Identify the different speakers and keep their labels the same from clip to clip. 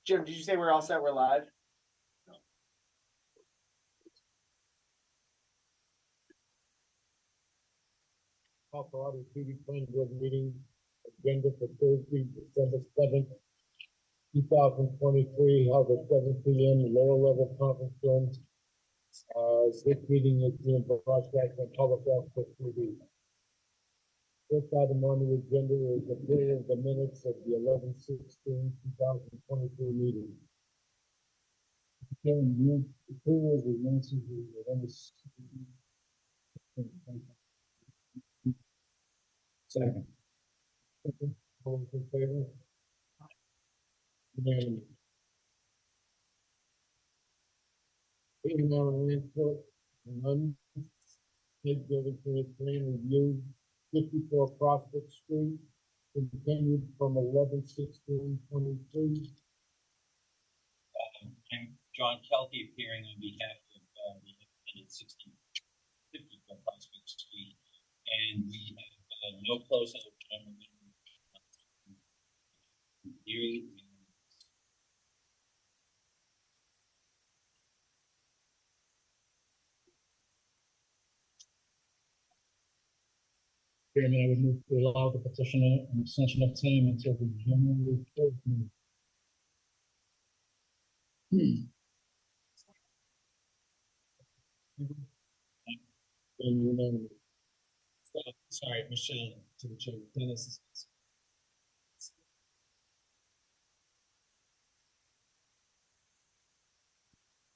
Speaker 1: Jim, did you say we're all set? We're live?
Speaker 2: Call for order Peabody Planning Board meeting agenda for Thursday, December 7th, 2023, held at 7 p.m. lower level conference room. This meeting is being broadcast on public access TV. First item on the agenda is approval of the minutes of the 11/16/2023 meeting. Okay, you approve the minutes of the 11/16. Second. All those in favor? Unanimous. Meeting on input, none. State building plan review, 54 Prospect Street, continued from 11/16/23.
Speaker 3: I'm John Kelty, appearing on behalf of the independent 1654 Prospect Street, and we have no closeout hearing.
Speaker 2: Chairman, I would move to allow the petitioner an extension of time until the January 4th meeting. And unanimous.
Speaker 3: Sorry, Michelle, to the chair. Dennis is.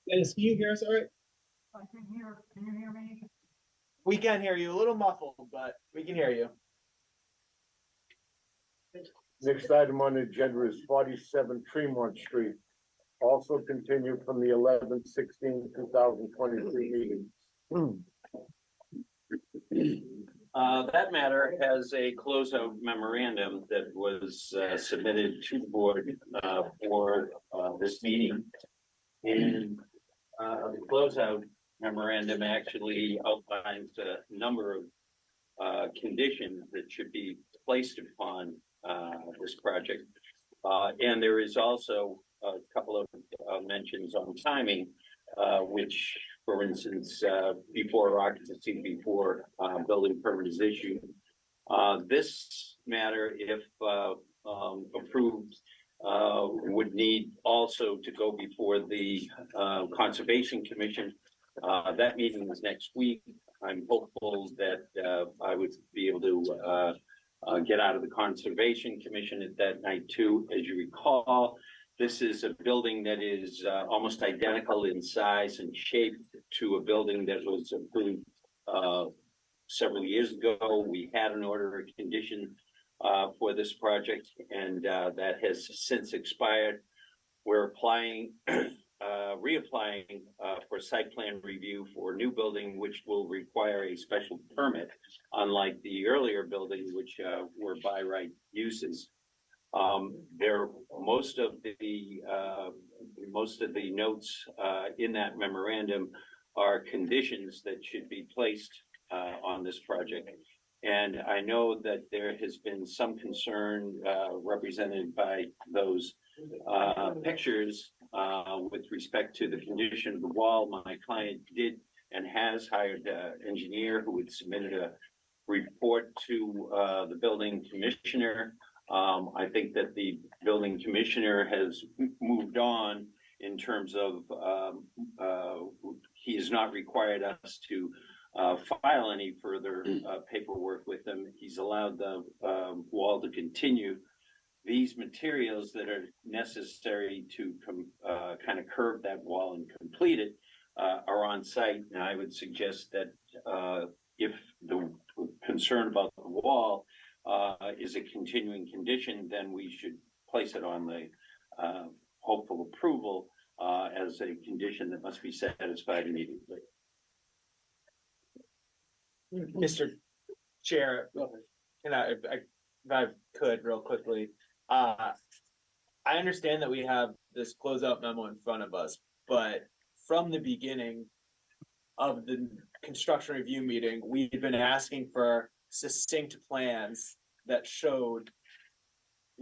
Speaker 3: Dennis, can you hear us all right?
Speaker 1: I can hear. Can you hear me? We can hear you, a little muffled, but we can hear you.
Speaker 4: Next item on the agenda is 47 Tremont Street, also continued from the 11/16/2023 meeting.
Speaker 3: That matter has a closeout memorandum that was submitted to the board for this meeting. And the closeout memorandum actually outlines a number of conditions that should be placed upon this project. And there is also a couple of mentions on timing, which, for instance, before occupancy, before building permit is issued. This matter, if approved, would need also to go before the Conservation Commission. That meeting is next week. I'm hopeful that I would be able to get out of the Conservation Commission at that night too. As you recall, this is a building that is almost identical in size and shape to a building that was approved several years ago. We had an order of condition for this project, and that has since expired. We're applying, reapplying for site plan review for a new building, which will require a special permit, unlike the earlier building, which were by right uses. Most of the notes in that memorandum are conditions that should be placed on this project. And I know that there has been some concern represented by those pictures with respect to the condition of the wall. My client did and has hired an engineer who had submitted a report to the building commissioner. I think that the building commissioner has moved on in terms of he has not required us to file any further paperwork with them. He's allowed the wall to continue. These materials that are necessary to kind of curve that wall and complete it are on site. And I would suggest that if the concern about the wall is a continuing condition, then we should place it on the hopeful approval as a condition that must be satisfied immediately.
Speaker 1: Mr. Chair, can I, if I could real quickly, I understand that we have this closeout memo in front of us, but from the beginning of the construction review meeting, we've been asking for succinct plans that showed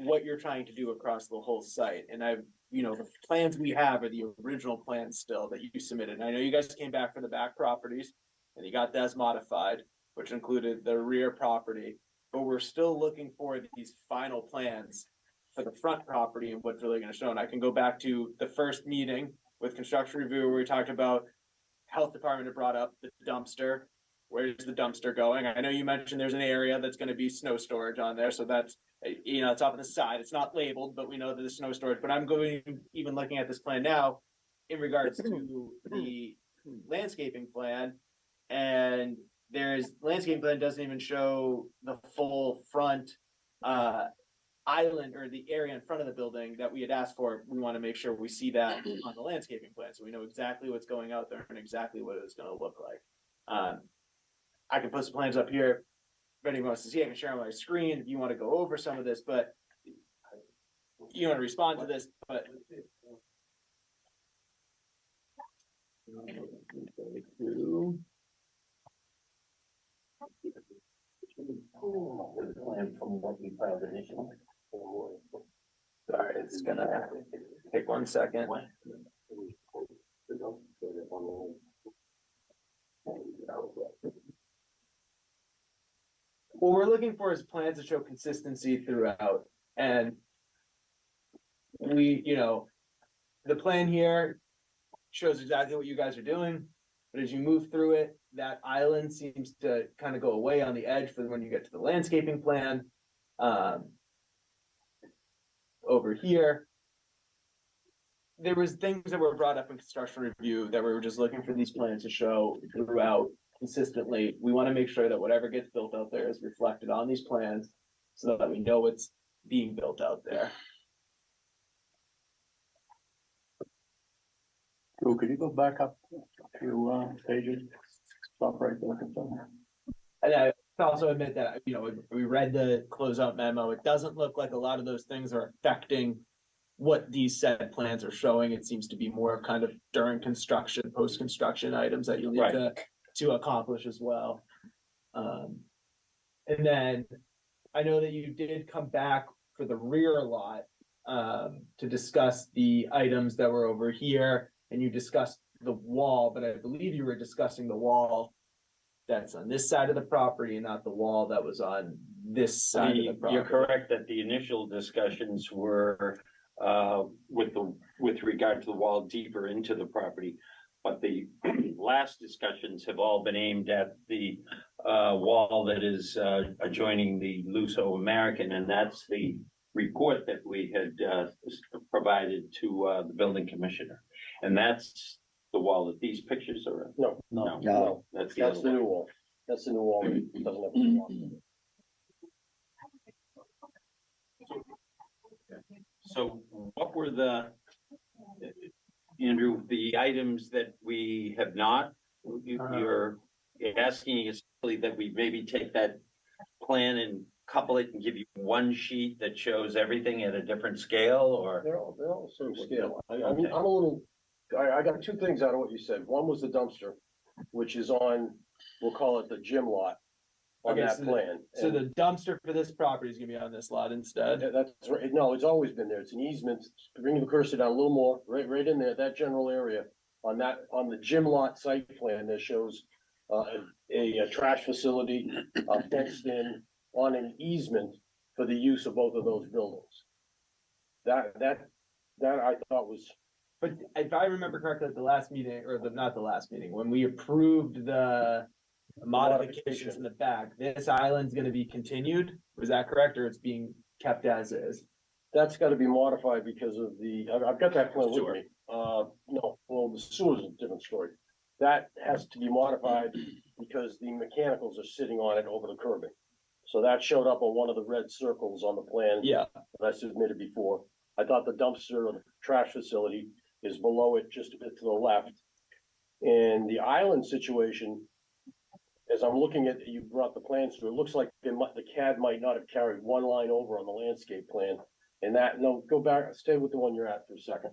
Speaker 1: what you're trying to do across the whole site. And the plans we have are the original plans still that you submitted. And I know you guys came back for the back properties and you got those modified, which included the rear property, but we're still looking for these final plans for the front property and what's really gonna show. And I can go back to the first meeting with construction review where we talked about health department had brought up the dumpster. Where's the dumpster going? I know you mentioned there's an area that's gonna be snow storage on there, so that's, it's off on the side. It's not labeled, but we know that there's snow storage. But I'm going, even looking at this plan now, in regards to the landscaping plan, and landscaping plan doesn't even show the full front island or the area in front of the building that we had asked for. We want to make sure we see that on the landscaping plan, so we know exactly what's going out there and exactly what it's going to look like. I can put some plans up here. If anyone wants to see, I can share on my screen if you want to go over some of this, but you want to respond to this, but.
Speaker 3: Plan from what we filed initially.
Speaker 1: Sorry, it's gonna take 1 second. What we're looking for is plans to show consistency throughout, and the plan here shows exactly what you guys are doing, but as you move through it, that island seems to kind of go away on the edge for when you get to the landscaping plan. Over here, there was things that were brought up in construction review that we were just looking for these plans to show throughout consistently. We want to make sure that whatever gets built out there is reflected on these plans so that we know what's being built out there.
Speaker 5: Drew, could you go back up a few pages? Stop right there.
Speaker 1: And I also admit that, we read the closeout memo. It doesn't look like a lot of those things are affecting what these said plans are showing. It seems to be more kind of during construction, post-construction items that you'll need to accomplish as well. And then I know that you did come back for the rear lot to discuss the items that were over here, and you discussed the wall, but I believe you were discussing the wall that's on this side of the property and not the wall that was on this side of the property.
Speaker 3: You're correct that the initial discussions were with regard to the wall deeper into the property. But the last discussions have all been aimed at the wall that is adjoining the Luso American, and that's the report that we had provided to the building commissioner. And that's the wall that these pictures are in.
Speaker 5: No.
Speaker 3: That's
Speaker 5: the new wall. That's the new wall. It doesn't have the wall.
Speaker 3: So what were Andrew, the items that we have not, you're asking essentially that we maybe take that plan and couple it and give you one sheet that shows everything at a different scale, or?
Speaker 5: They're all the same scale. I got two things out of what you said. One was the dumpster, which is on, we'll call it the gym lot on
Speaker 1: Okay,
Speaker 5: that plan.
Speaker 1: So the dumpster for this property is gonna be on this lot instead.
Speaker 5: That's right. No, it's always been there. It's an easement. Bring the cursor down a little more, right in there, that general area. On the gym lot site plan that shows a trash facility fenced in on an easement for the use of both of those buildings. That I thought was.
Speaker 1: But if I remember correctly, at the last meeting, or not the last meeting, when we approved the modifications in the back, this island's gonna be continued, was that correct, or it's being kept as is?
Speaker 5: That's gotta be modified because of I've got that plan with
Speaker 3: Sewer.
Speaker 5: me. No, well, the sewer's a different story. That has to be modified because the mechanicals are sitting on it over the curbing. So that showed up on one of the red circles on the plan
Speaker 1: Yeah,
Speaker 5: that I submitted before. I thought the dumpster or the trash facility is below it, just a bit to the left. And the island situation, as I'm looking at, you brought the plans through, it looks like the CAD might not have carried one line over on the landscape plan. And go back, stay with the one you're at for a second.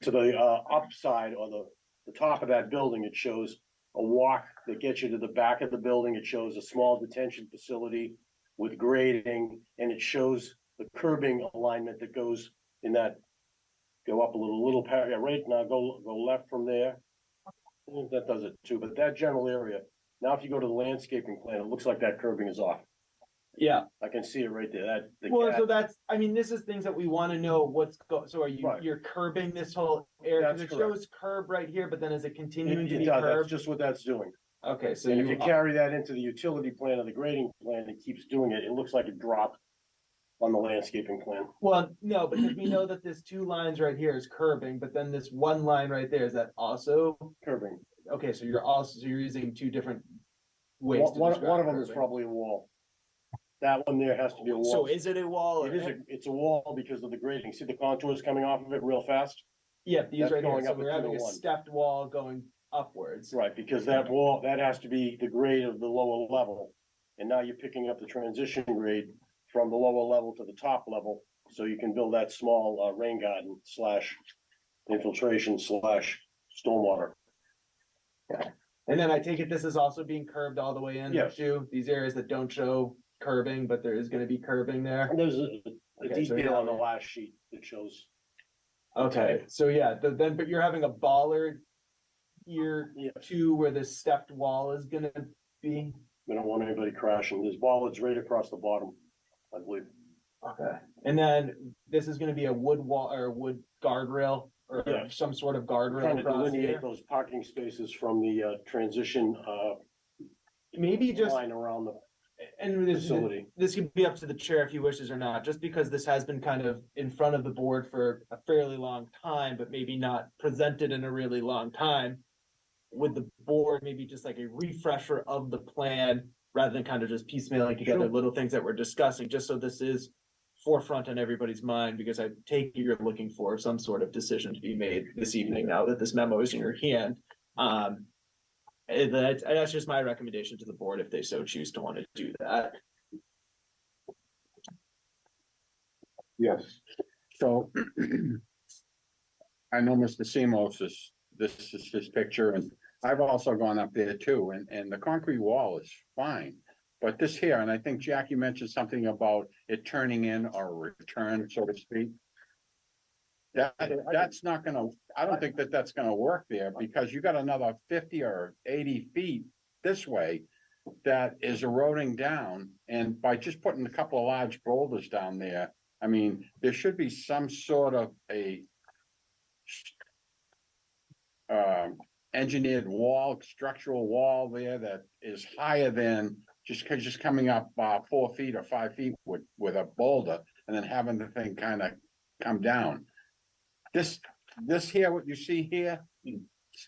Speaker 5: To the upside or the top of that building, it shows a walk that gets you to the back of the building. It shows a small detention facility with grading, and it shows the curbing alignment that goes in that. Go up a little yeah, right now, go left from there. I think that does it too, but that general area, now if you go to the landscaping plan, it looks like that curbing is off.
Speaker 1: Yeah,
Speaker 5: I can see it right there, that. the
Speaker 1: well,
Speaker 5: cat-
Speaker 1: so that's, I mean, this is things that we wanna know so are you,
Speaker 5: Right.
Speaker 1: you're curbing this whole area? 'Cause
Speaker 5: That's
Speaker 1: it shows curb right here, but then is it continuing to
Speaker 5: It
Speaker 1: be
Speaker 5: does, that's
Speaker 1: curved?
Speaker 5: just what that's doing.
Speaker 1: Okay, so
Speaker 5: And if you
Speaker 1: you,
Speaker 5: carry that into the utility plan or the grading plan, it keeps doing it, it looks like it dropped on the landscaping plan.
Speaker 1: well, no, because we know that this 2 lines right here is curbing, but then this 1 line right there, is that also?
Speaker 5: Curbing.
Speaker 1: Okay, so you're using 2 different ways to
Speaker 5: One
Speaker 1: describe
Speaker 5: of them is
Speaker 1: curbing.
Speaker 5: probably a wall. That one there has to be a wall.
Speaker 1: So is it a wall?
Speaker 5: It is, it's a wall because of the grading. See the contours coming off of it real fast?
Speaker 1: Yeah, these
Speaker 5: that's
Speaker 1: right here,
Speaker 5: going
Speaker 1: so
Speaker 5: up
Speaker 1: we're
Speaker 5: a
Speaker 1: having a
Speaker 5: 2-to-1.
Speaker 1: stepped wall going upwards.
Speaker 5: Right, because that wall, that has to be the grade of the lower level. And now you're picking up the transition grade from the lower level to the top level. So you can build that small rain garden / infiltration / stormwater.
Speaker 1: And then I take it this is also being curved all the way in
Speaker 5: Yes.
Speaker 1: too, these areas that don't show curbing, but there is gonna be curbing there.
Speaker 5: And there's a
Speaker 1: Okay, so
Speaker 5: detail
Speaker 1: now
Speaker 5: on the
Speaker 1: we-
Speaker 5: last sheet that shows.
Speaker 1: Okay, so yeah, then, but you're having a bollard here
Speaker 5: Yeah,
Speaker 1: too, where this stepped wall is gonna be.
Speaker 5: we don't want anybody crashing. There's bollards right across the bottom, I believe.
Speaker 1: Okay. And then this is gonna be a wood wall or wood guardrail or
Speaker 5: Yeah.
Speaker 1: some sort of
Speaker 5: Trying
Speaker 1: guardrail
Speaker 5: to
Speaker 1: across
Speaker 5: delineate
Speaker 1: here.
Speaker 5: those parking spaces from the transition
Speaker 1: Maybe just,
Speaker 5: line around the
Speaker 1: and this,
Speaker 5: facility.
Speaker 1: this could be up to the chair if he wishes or not, just because this has been kind of in front of the board for a fairly long time, but maybe not presented in a really long time. Would the board maybe just like a refresher of the plan rather than kind of just piecemealing together
Speaker 5: Sure.
Speaker 1: little things that we're discussing, just so this is forefront on everybody's mind, because I take it you're looking for some sort of decision to be made this evening now that this memo is in your hand. And that's just my recommendation to the board if they so choose to want to do that.
Speaker 4: Yes.
Speaker 6: So I know Mr. Simos this is his picture, and I've also gone up there too, and the concrete wall is fine. But this here, and I think Jackie mentioned something about it turning in or return, so to speak. That's not gonna, I don't think that's gonna work there, because you got another 50 or 80 feet this way that is eroding down, and by just putting a couple of large boulders down there, I mean, there should be some sort of a engineered wall, structural wall there that is higher than just coming up 4 feet or 5 feet with a boulder and then having the thing kind of come down. This here, what you see here,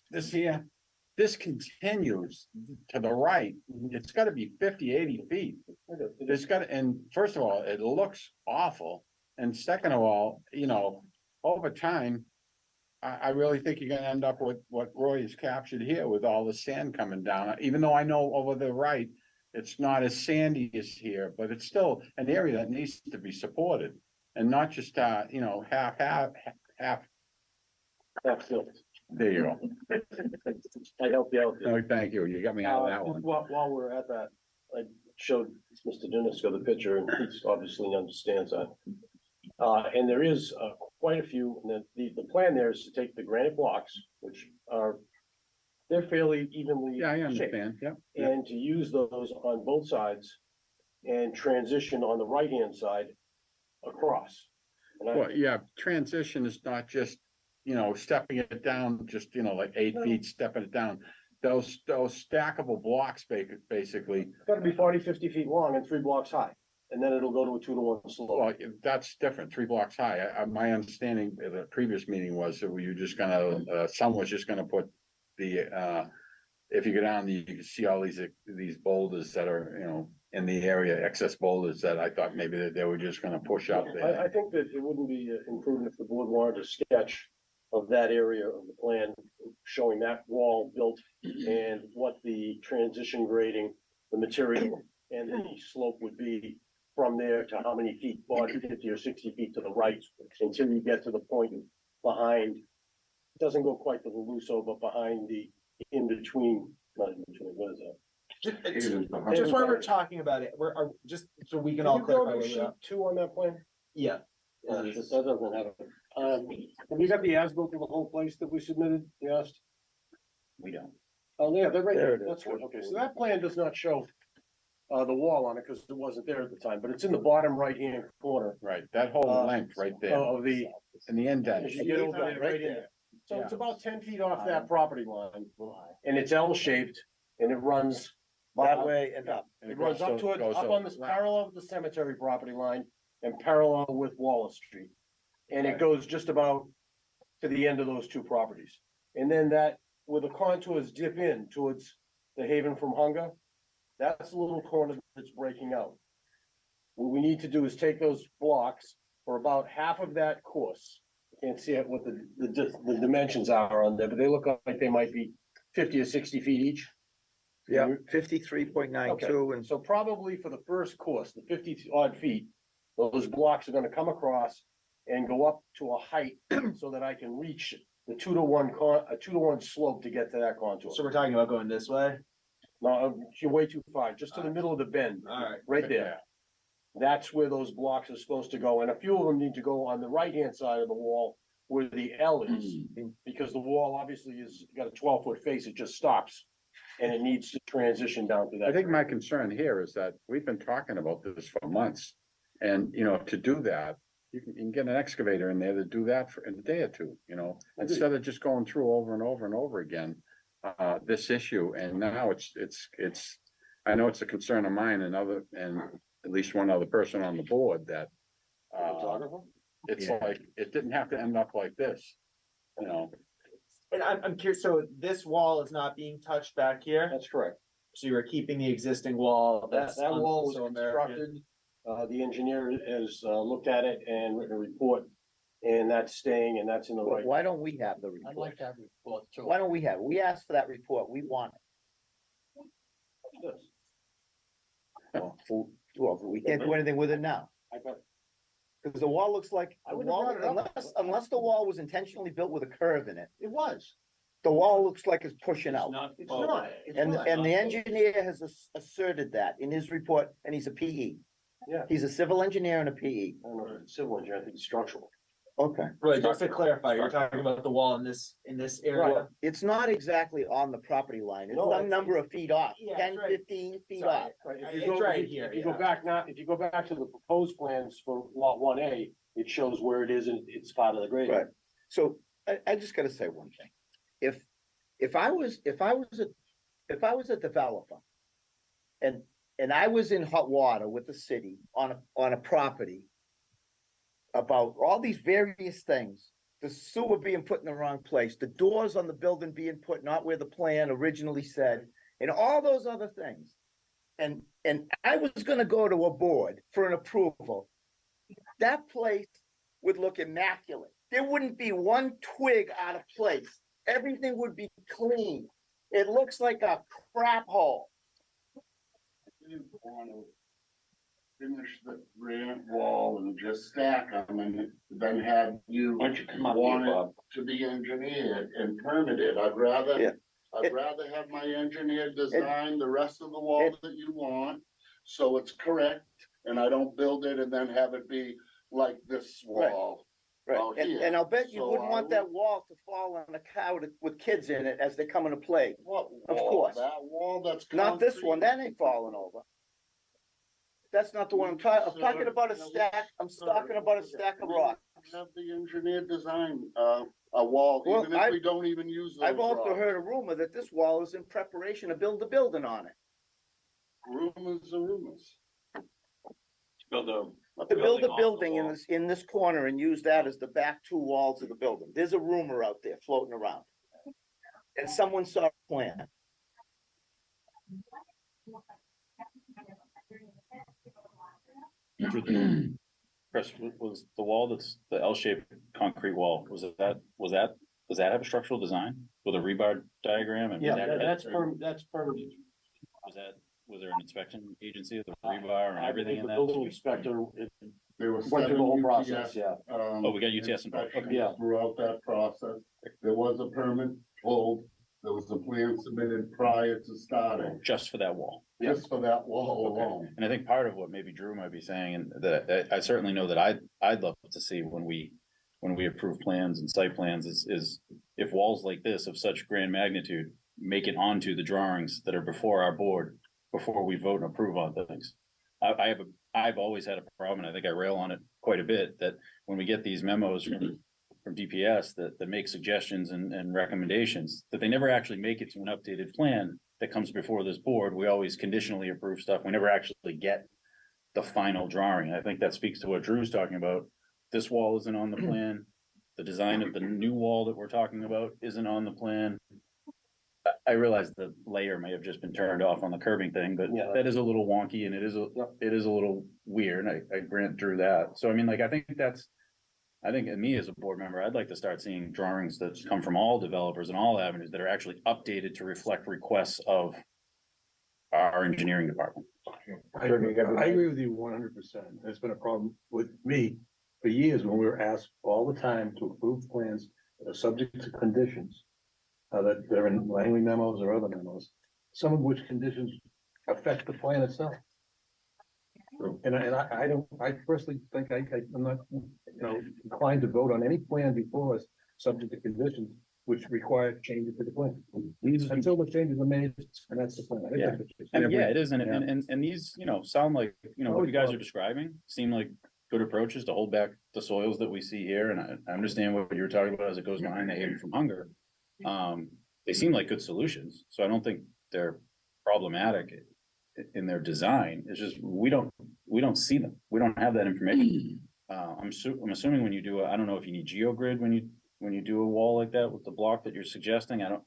Speaker 6: this here, this continues to the right. It's gotta be 50, 80 feet. There's got, and first of all, it looks awful. And second of all, you know, over time, I really think you're gonna end up with what Roy has captured here with all the sand coming down. Even though I know over the right, it's not as sandy as here, but it's still an area that needs to be supported. And not just, you know, half.
Speaker 5: That's built.
Speaker 6: There you go.
Speaker 5: I helped you out there.
Speaker 6: Oh, thank you. You got me out of that one.
Speaker 5: While we're at that, I showed Mr. Dunisko the picture, and he obviously understands that. And there is quite a few, and the plan there is to take the granite blocks, which are, they're fairly evenly
Speaker 6: Yeah, I
Speaker 5: shaped,
Speaker 6: understand. Yep.
Speaker 5: and to use those on both sides and transition on the right-hand side across. And I,
Speaker 6: Well, yeah, transition is not just, you know, stepping it down, just, you know, like 8 feet, stepping it down. Those stackable blocks basically,
Speaker 5: it's gotta be 40, 50 feet long and 3 blocks high, and then it'll go to a 2-to-1 slope.
Speaker 6: well, that's different, 3 blocks high. My understanding at the previous meeting was that we were just gonna, someone was just gonna put the, if you go down, you can see all these boulders that are, you know, in the area, excess boulders that I thought maybe that they were just gonna push up
Speaker 5: I
Speaker 6: there.
Speaker 5: think that it wouldn't be imprudent if the board wanted a sketch of that area of the plan, showing that wall built and what the transition grading, the material and the slope would be from there to how many feet, 40, 50 or 60 feet to the right, until you get to the point behind. It doesn't go quite to the Luso, but behind the in between, not in between, what is that?
Speaker 1: Just while we're talking about it, just so we can all
Speaker 5: Can you go
Speaker 1: clarify
Speaker 5: to
Speaker 1: where we
Speaker 5: sheet
Speaker 1: are.
Speaker 5: 2 on that plan?
Speaker 1: Yeah.
Speaker 5: That doesn't have it. Have you got the as-built of the whole place that we submitted, yes?
Speaker 3: We don't.
Speaker 5: Oh, yeah, they're right
Speaker 2: There
Speaker 5: there,
Speaker 2: it
Speaker 5: that's
Speaker 2: is.
Speaker 5: good, okay, so that plan does not show the wall on it, because it wasn't there at the time, but it's in the bottom right-hand corner
Speaker 6: Right, that whole length right there,
Speaker 5: of the.
Speaker 6: in the indent.
Speaker 5: As you get over there, right in there. So it's
Speaker 6: Yeah.
Speaker 5: about 10 feet off that property line, and it's L-shaped, and it runs that way and up.
Speaker 6: And
Speaker 5: It runs up to it, up on this parallel with the cemetery property line and parallel with Wallace Street. And it goes just about to the end of those two properties. And then that, where the contours dip in towards the Haven from Hunger, that's the little corner that's breaking out. What we need to do is take those blocks for about half of that course. Can't see it what the dimensions are on there, but they look like they might be 50 or 60 feet each.
Speaker 7: Yeah, 53.92
Speaker 5: And so probably for the first course, the 50 odd feet, those blocks are gonna come across and go up to a height so that I can reach the 2-to-1 slope to get to that contour.
Speaker 1: So we're talking about going this way?
Speaker 5: No, you're way too far, just to the middle of the bend,
Speaker 1: Alright.
Speaker 5: right there. That's where those blocks are supposed to go, and a few of them need to go on the right-hand side of the wall where the L is. Because the wall obviously is got a 12-foot face, it just stops. And it needs to transition down to that.
Speaker 6: I think my concern here is that we've been talking about this for months. And, you know, to do that, you can get an excavator in there to do that in a day or two, you know, instead of just going through over and over and over again. This issue, and now it's, I know it's a concern of mine and at least one other person on the board that. It's like, it didn't have to end up like this, you know.
Speaker 1: And I'm curious, so this wall is not being touched back here?
Speaker 5: That's correct.
Speaker 1: So you are keeping the existing wall
Speaker 5: That
Speaker 1: that's
Speaker 5: wall was
Speaker 1: so American?
Speaker 5: constructed, the engineer has, looked at it and written a report. And that's staying, and that's in the
Speaker 7: But
Speaker 5: right.
Speaker 7: why don't we have the
Speaker 5: I'd
Speaker 7: report?
Speaker 5: like to have a report too.
Speaker 7: Why don't we have, it? We asked for that report, we want it. Well, we can't do anything with it now,
Speaker 5: I got,
Speaker 7: because the wall looks like,
Speaker 5: I
Speaker 7: the
Speaker 5: wouldn't have
Speaker 7: wall,
Speaker 5: brought it up.
Speaker 7: unless the wall was intentionally built with a curve in it,
Speaker 5: it was,
Speaker 7: the wall looks like it's pushing out.
Speaker 5: it's not. It's
Speaker 7: And,
Speaker 5: not.
Speaker 7: and the engineer has asserted that in his report, and he's a PE.
Speaker 5: Yeah.
Speaker 7: He's a civil engineer and a PE.
Speaker 5: I don't know if it's civil engineer, I think it's structural.
Speaker 7: Okay.
Speaker 1: Right, just to clarify, you're talking about the wall in this area?
Speaker 7: It's not exactly on the property line, it's
Speaker 5: No,
Speaker 7: some number of feet off,
Speaker 1: Yeah,
Speaker 7: 10,
Speaker 1: right.
Speaker 7: 15 feet
Speaker 1: Sorry.
Speaker 7: off.
Speaker 5: Right, if
Speaker 1: It's
Speaker 5: you go,
Speaker 1: right
Speaker 5: if you-
Speaker 1: here,
Speaker 5: if you go
Speaker 1: yeah.
Speaker 5: back now, if you go back to the proposed plans for lot 1A, it shows where it is and it's part of the grade.
Speaker 7: Right. So I just gotta say one thing. If I was a developer and I was in hot water with the city on a property about all these various things, the sewer being put in the wrong place, the doors on the building being put not where the plan originally said, and all those other things. And I was gonna go to a board for an approval. That place would look immaculate. There wouldn't be one twig out of place. Everything would be clean. It looks like a crap hole.
Speaker 8: Didn't want to finish the granite wall and just stack them and then have you
Speaker 3: Why don't you come up here,
Speaker 8: want
Speaker 3: Bob?
Speaker 8: it to be engineered and permitted.
Speaker 7: Yeah.
Speaker 8: I'd rather have my engineer design the rest of the wall that you want, so it's correct, and I don't build it and then have it be like this wall.
Speaker 7: Right,
Speaker 8: out
Speaker 7: and,
Speaker 8: here.
Speaker 7: and I'll bet you
Speaker 8: So
Speaker 7: wouldn't
Speaker 8: I
Speaker 7: want that wall to fall on a cow with kids in it as they come into play.
Speaker 8: What
Speaker 7: Of
Speaker 8: wall?
Speaker 7: course.
Speaker 8: That wall that's.
Speaker 7: Not this
Speaker 8: concrete?
Speaker 7: one, that ain't falling over. That's not the one I'm talking about a stack, I'm talking about a stack of rocks.
Speaker 8: Have the engineer design, a wall,
Speaker 7: Well,
Speaker 8: even if we don't even use those
Speaker 7: I've also
Speaker 8: rocks.
Speaker 7: heard a rumor that this wall is in preparation to build a building on it.
Speaker 8: Rumors are rumors.
Speaker 3: Build a.
Speaker 7: To build a
Speaker 3: off the
Speaker 7: building
Speaker 3: wall.
Speaker 7: in this corner and use that as the back two walls of the building. There's a rumor out there floating around. And someone saw a plan.
Speaker 9: Chris, was the wall that's the L-shaped concrete wall, does that have a structural design with a rebar diagram? And was that-
Speaker 5: That's permitted.
Speaker 9: Was there an inspection agency with the rebar and
Speaker 5: I
Speaker 9: everything
Speaker 5: believe
Speaker 9: in
Speaker 5: the
Speaker 9: that?
Speaker 5: building inspector,
Speaker 8: There were
Speaker 5: went through the
Speaker 8: 7
Speaker 5: whole
Speaker 8: UPS,
Speaker 5: process, yeah.
Speaker 9: Oh, we got UTS involved.
Speaker 8: inspections
Speaker 5: Yeah.
Speaker 8: Throughout that process, there was a permit pulled There was a plan submitted prior to starting,
Speaker 9: just for that wall.
Speaker 8: just for that wall
Speaker 9: Okay.
Speaker 8: alone.
Speaker 9: And I think part of what maybe Drew might be saying, and that I certainly know that I'd love to see when we approve plans and site plans is if walls like this of such grand magnitude make it onto the drawings that are before our board, before we vote and approve on things. I've always had a problem, and I think I rail on it quite a bit, that when we get these memos from DPS that make suggestions and recommendations, that they never actually make it to an updated plan that comes before this board. We always conditionally approve stuff. We never actually get the final drawing. I think that speaks to what Drew's talking about. This wall isn't on the plan. The design of the new wall that we're talking about isn't on the plan. I realize the layer may have just been turned off on the curbing thing, but
Speaker 5: Yeah.
Speaker 9: that is a little wonky and it is a little weird. I grant Drew that. So I mean, like, I think me as a board member, I'd like to start seeing drawings that come from all developers and all avenues that are actually updated to reflect requests of our engineering department.
Speaker 10: I agree with you 100%. It's been a problem with me for years when we were asked all the time to approve plans that are subject to conditions. That they're in Langley memos or other memos, some of which conditions affect the plan itself. And I personally think I'm not, inclined to vote on any plan before us, subject to conditions which require changes to the plan. Until the changes are made, and that's the plan. I think
Speaker 9: Yeah.
Speaker 10: that's what you're
Speaker 9: And
Speaker 10: saying.
Speaker 9: yeah, it is. And these, sound like, what you guys are describing seem like good approaches to hold back the soils that we see here. And I understand what you're talking about as it goes behind the haven from hunger. They seem like good solutions, so I don't think they're problematic in their design. It's just, we don't see them. We don't have that information. I'm assuming when you do, I don't know if you need GeoGrid when you do a wall like that with the block that you're suggesting. I don't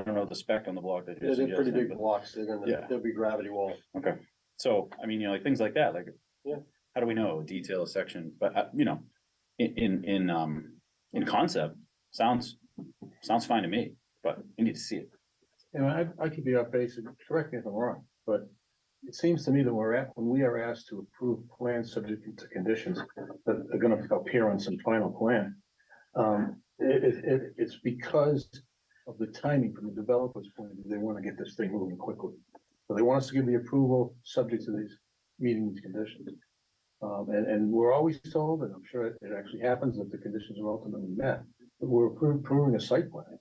Speaker 9: know the spec on the block that you're
Speaker 5: They're pretty
Speaker 9: suggesting.
Speaker 5: big blocks,
Speaker 9: Yeah.
Speaker 5: they'll be gravity walls.
Speaker 9: Okay, so, I mean, like things like that, like.
Speaker 5: Yeah.
Speaker 9: How do we know, detail a section, but, in concept, sounds fine to me, but you need to see it.
Speaker 10: I could be off base, and correct me if I'm wrong, but it seems to me that when we are asked to approve plans subject to conditions that are gonna appear on some final plan. It's because of the timing from the developer's point of view. They wanna get this thing moving quickly. So they want us to give the approval subject to these meeting these conditions. And we're always told, and I'm sure it actually happens, that the conditions are ultimately met, but we're approving a site plan.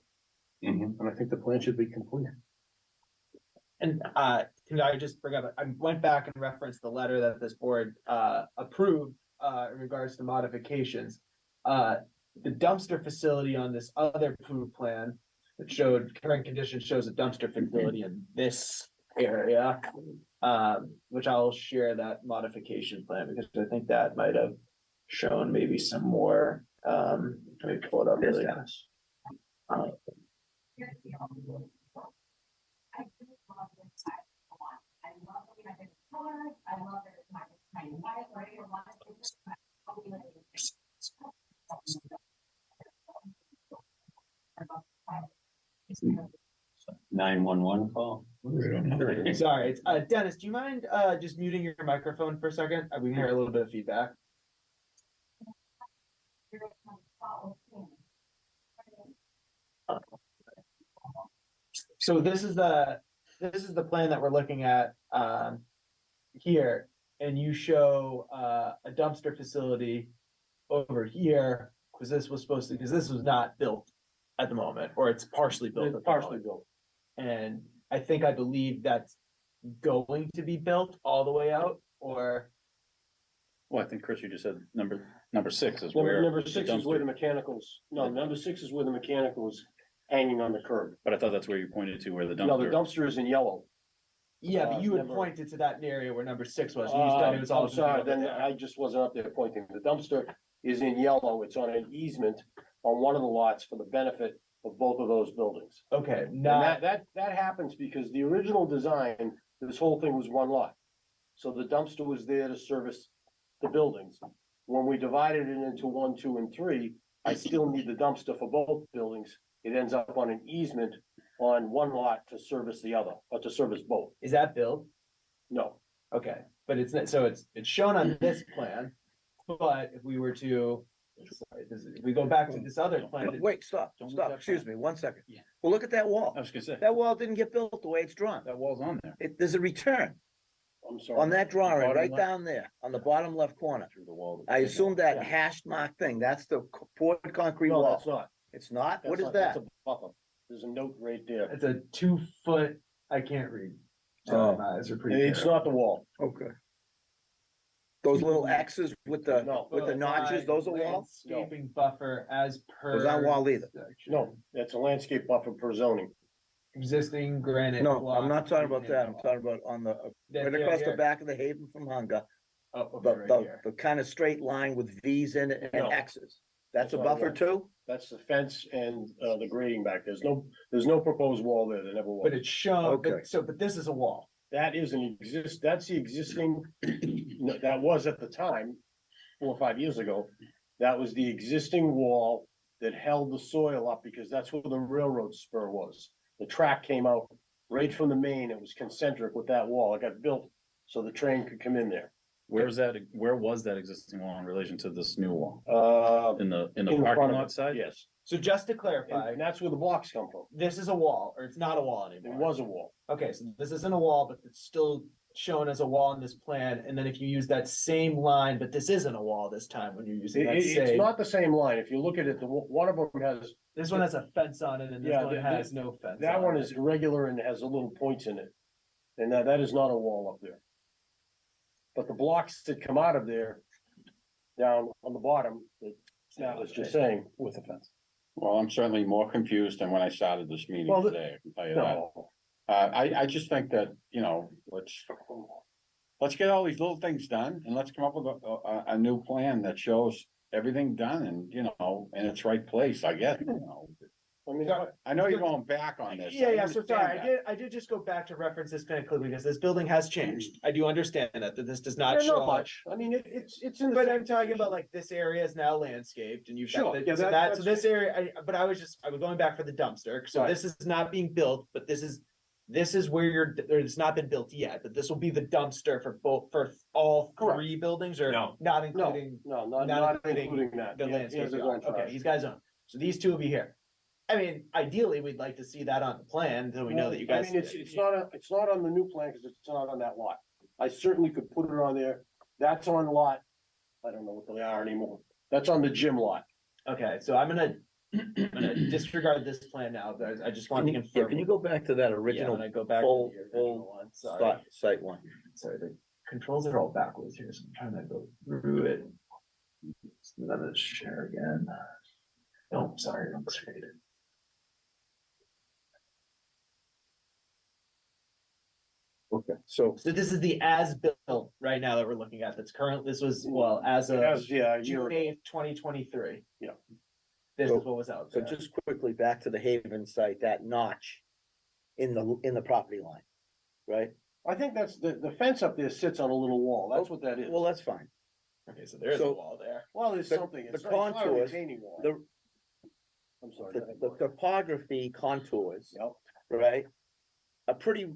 Speaker 10: And I think the plan should be complete.
Speaker 1: And can I just bring up, I went back and referenced the letter that this board approved in regards to modifications. The dumpster facility on this other approved plan that showed current condition shows a dumpster facility in this area. Which I'll share that modification plan because I think that might have shown maybe some more. Let me pull it up really fast.
Speaker 3: Nine-one-one call.
Speaker 1: Sorry, it's Dennis, do you mind just muting your microphone for a second? We can hear a little bit of feedback. So this is the plan that we're looking at here, and you show a dumpster facility over here, because this was not built at the moment, or it's partially built.
Speaker 5: It's partially built.
Speaker 1: And I believe that's going to be built all the way out, or
Speaker 9: Well, I think, Chris, you just said number 6 is
Speaker 5: Number
Speaker 9: where.
Speaker 5: number
Speaker 9: the
Speaker 5: 6 is where the
Speaker 9: dumpster-
Speaker 5: mechanicals, no, number 6 is where the mechanicals hanging on the curb.
Speaker 9: But I thought that's where you pointed to, where the
Speaker 5: No, the
Speaker 9: dumpster.
Speaker 5: dumpster is in yellow.
Speaker 1: yeah, but you had
Speaker 5: number-
Speaker 1: pointed to that area where number 6 was. and you said it was all
Speaker 5: I'm sorry,
Speaker 1: over
Speaker 5: then
Speaker 1: there.
Speaker 5: I just wasn't up there pointing. The dumpster is in yellow. It's on an easement on one of the lots for the benefit of both of those buildings.
Speaker 1: Okay,
Speaker 5: And
Speaker 1: now,
Speaker 5: that happens because the original design, this whole thing was one lot. So the dumpster was there to service the buildings. When we divided it into 1, 2, and 3, I still need the dumpster for both buildings. It ends up on an easement on one lot to service the other, or to service both.
Speaker 1: is that built?
Speaker 5: No,
Speaker 1: Okay, but it's shown on this plan, but if we were to If we go back to this other plan.
Speaker 7: Wait, stop,
Speaker 9: Don't look
Speaker 7: stop,
Speaker 9: that
Speaker 7: excuse
Speaker 9: far.
Speaker 7: me, 1 second.
Speaker 9: Yeah.
Speaker 7: Well, look at that wall.
Speaker 9: I was gonna say,
Speaker 7: That wall didn't get built the way it's drawn.
Speaker 9: that wall's on there.
Speaker 7: There's a return
Speaker 5: I'm sorry.
Speaker 7: on that drawing,
Speaker 9: bottom
Speaker 7: right
Speaker 9: left?
Speaker 7: down there, on the bottom left corner.
Speaker 9: Through the wall.
Speaker 7: I assume that
Speaker 5: Yeah.
Speaker 7: hashed mark thing, that's the poured concrete
Speaker 5: No,
Speaker 7: wall.
Speaker 5: that's not.
Speaker 7: It's not? What
Speaker 5: That's
Speaker 7: is
Speaker 5: not-
Speaker 7: that?
Speaker 5: that's a buffer. There's a note right there.
Speaker 1: It's a 2 foot, I can't read. Sorry,
Speaker 7: Oh.
Speaker 1: my eyes are pretty.
Speaker 5: It's
Speaker 1: terrible.
Speaker 5: not the wall.
Speaker 7: Okay. Those little X's with the,
Speaker 5: No.
Speaker 7: with the notches, those are wall?
Speaker 1: Landscaping buffer as per.
Speaker 7: Those aren't wall either.
Speaker 1: section.
Speaker 5: No, that's a landscape buffer per zoning.
Speaker 1: Existing granite.
Speaker 7: No,
Speaker 1: block
Speaker 7: I'm not talking about that, I'm
Speaker 1: retaining
Speaker 7: talking about on the,
Speaker 1: That's
Speaker 7: right
Speaker 1: it
Speaker 7: across the
Speaker 1: here.
Speaker 7: back of the Haven from Hunger.
Speaker 1: Oh, okay,
Speaker 7: The,
Speaker 1: right
Speaker 7: the,
Speaker 1: here.
Speaker 7: the kind of straight line with V's in it and
Speaker 5: No.
Speaker 7: X's. That's a
Speaker 5: That's not
Speaker 7: buffer
Speaker 5: wall.
Speaker 7: too?
Speaker 5: That's the fence and, the grading back. There's no proposed wall there. There never was.
Speaker 1: But it's shown,
Speaker 7: Okay.
Speaker 1: but this is a wall.
Speaker 5: That is that's the existing, no, that was at the time, 4 or 5 years ago. That was the existing wall that held the soil up because that's where the railroad spur was. The track came out right from the main. It was concentric with that wall. It got built so the train could come in there.
Speaker 9: Where was that existing wall in relation to this new wall? In the
Speaker 5: in
Speaker 9: parking
Speaker 5: front of
Speaker 9: lot
Speaker 5: it,
Speaker 9: side?
Speaker 5: Yes,
Speaker 1: So just to
Speaker 5: and
Speaker 1: clarify,
Speaker 5: that's where the blocks come from.
Speaker 1: this is a wall, or it's not a wall
Speaker 5: It
Speaker 1: anymore.
Speaker 5: was a wall.
Speaker 1: Okay, so this isn't a wall, but it's still shown as a wall in this plan, and then if you use that same line, but this isn't a wall this time when you're using that
Speaker 5: It's
Speaker 1: same.
Speaker 5: not the same line. If you look at it, one of them has,
Speaker 1: This one has a fence on it, and this
Speaker 5: Yeah,
Speaker 1: one
Speaker 5: the-
Speaker 1: has no fence.
Speaker 5: that
Speaker 1: on
Speaker 5: one
Speaker 1: it.
Speaker 5: is irregular and has a little points in it. And that is not a wall up there. But the blocks that come out of there, down on the bottom, that Snap was just saying.
Speaker 9: With a fence.
Speaker 6: Well, I'm certainly more confused than when I started this meeting
Speaker 5: Well,
Speaker 6: today, I can tell you that.
Speaker 5: No,
Speaker 6: I just think that, let's get all these little things done and let's come up with a new plan that shows everything done and, in its right place, I guess,
Speaker 5: I mean,
Speaker 6: I know you're going back on this.
Speaker 1: Yeah, so sorry,
Speaker 6: understand
Speaker 1: I did just go back to reference this plan quickly, because this building has changed. I do understand that this does not
Speaker 5: not
Speaker 1: show.
Speaker 5: much. I mean, it's in the.
Speaker 1: But
Speaker 5: same
Speaker 1: I'm talking about
Speaker 5: position.
Speaker 1: like this area is now landscaped and you've got,
Speaker 5: Sure, yeah,
Speaker 1: so
Speaker 5: that's-
Speaker 1: this area, but I was going back for the dumpster, so
Speaker 5: Right.
Speaker 1: this is not being built, but this is where it's not been built yet, but this will be the dumpster for all
Speaker 5: Correct.
Speaker 1: 3 buildings, or
Speaker 5: No.
Speaker 1: not
Speaker 5: No,
Speaker 1: including
Speaker 5: no,
Speaker 1: not
Speaker 5: not
Speaker 1: including
Speaker 5: including that.
Speaker 1: the
Speaker 5: He has
Speaker 1: landscape
Speaker 5: his own
Speaker 1: yard? Okay,
Speaker 5: trash.
Speaker 1: he's got his own, so these 2 will be here. I mean, ideally, we'd like to see that on the plan, so we know that you guys.
Speaker 5: I mean, it's not on the new plan because it's not on that lot. I certainly could put it on there. That's on lot. I don't know what they are anymore. That's on the gym lot.
Speaker 1: Okay, so I'm gonna disregard this plan now, but I just wanted to confirm.
Speaker 7: Can you go back to that
Speaker 1: Yeah,
Speaker 7: original
Speaker 1: when I go back to
Speaker 7: full-
Speaker 1: the original one, sorry.
Speaker 7: site one?
Speaker 1: Sorry, the controls are all backwards here, so I'm trying to go through it. Let us share again. Oh, sorry, wrong screen.
Speaker 7: Okay, so
Speaker 1: So this is the as-built right now that we're looking at, that's current, this was, well, as of
Speaker 5: Yeah,
Speaker 1: June 8th, 2023.
Speaker 5: Yeah.
Speaker 1: This
Speaker 7: So-
Speaker 1: is what was out
Speaker 7: So
Speaker 1: there.
Speaker 7: just quickly back to the Haven site, that notch in the property line, right?
Speaker 5: I think that's, the fence up there sits on a little wall. That's what that is.
Speaker 7: Well, that's fine.
Speaker 1: Okay, so there's a
Speaker 7: so-
Speaker 1: wall there.
Speaker 5: Well, there's
Speaker 7: the-
Speaker 5: something.
Speaker 7: the
Speaker 5: It's not a
Speaker 7: contours,
Speaker 5: retaining wall.
Speaker 7: The,
Speaker 5: I'm sorry.
Speaker 7: the,
Speaker 5: go ahead.
Speaker 7: the topography contours,
Speaker 5: Yep.
Speaker 7: right? Are pretty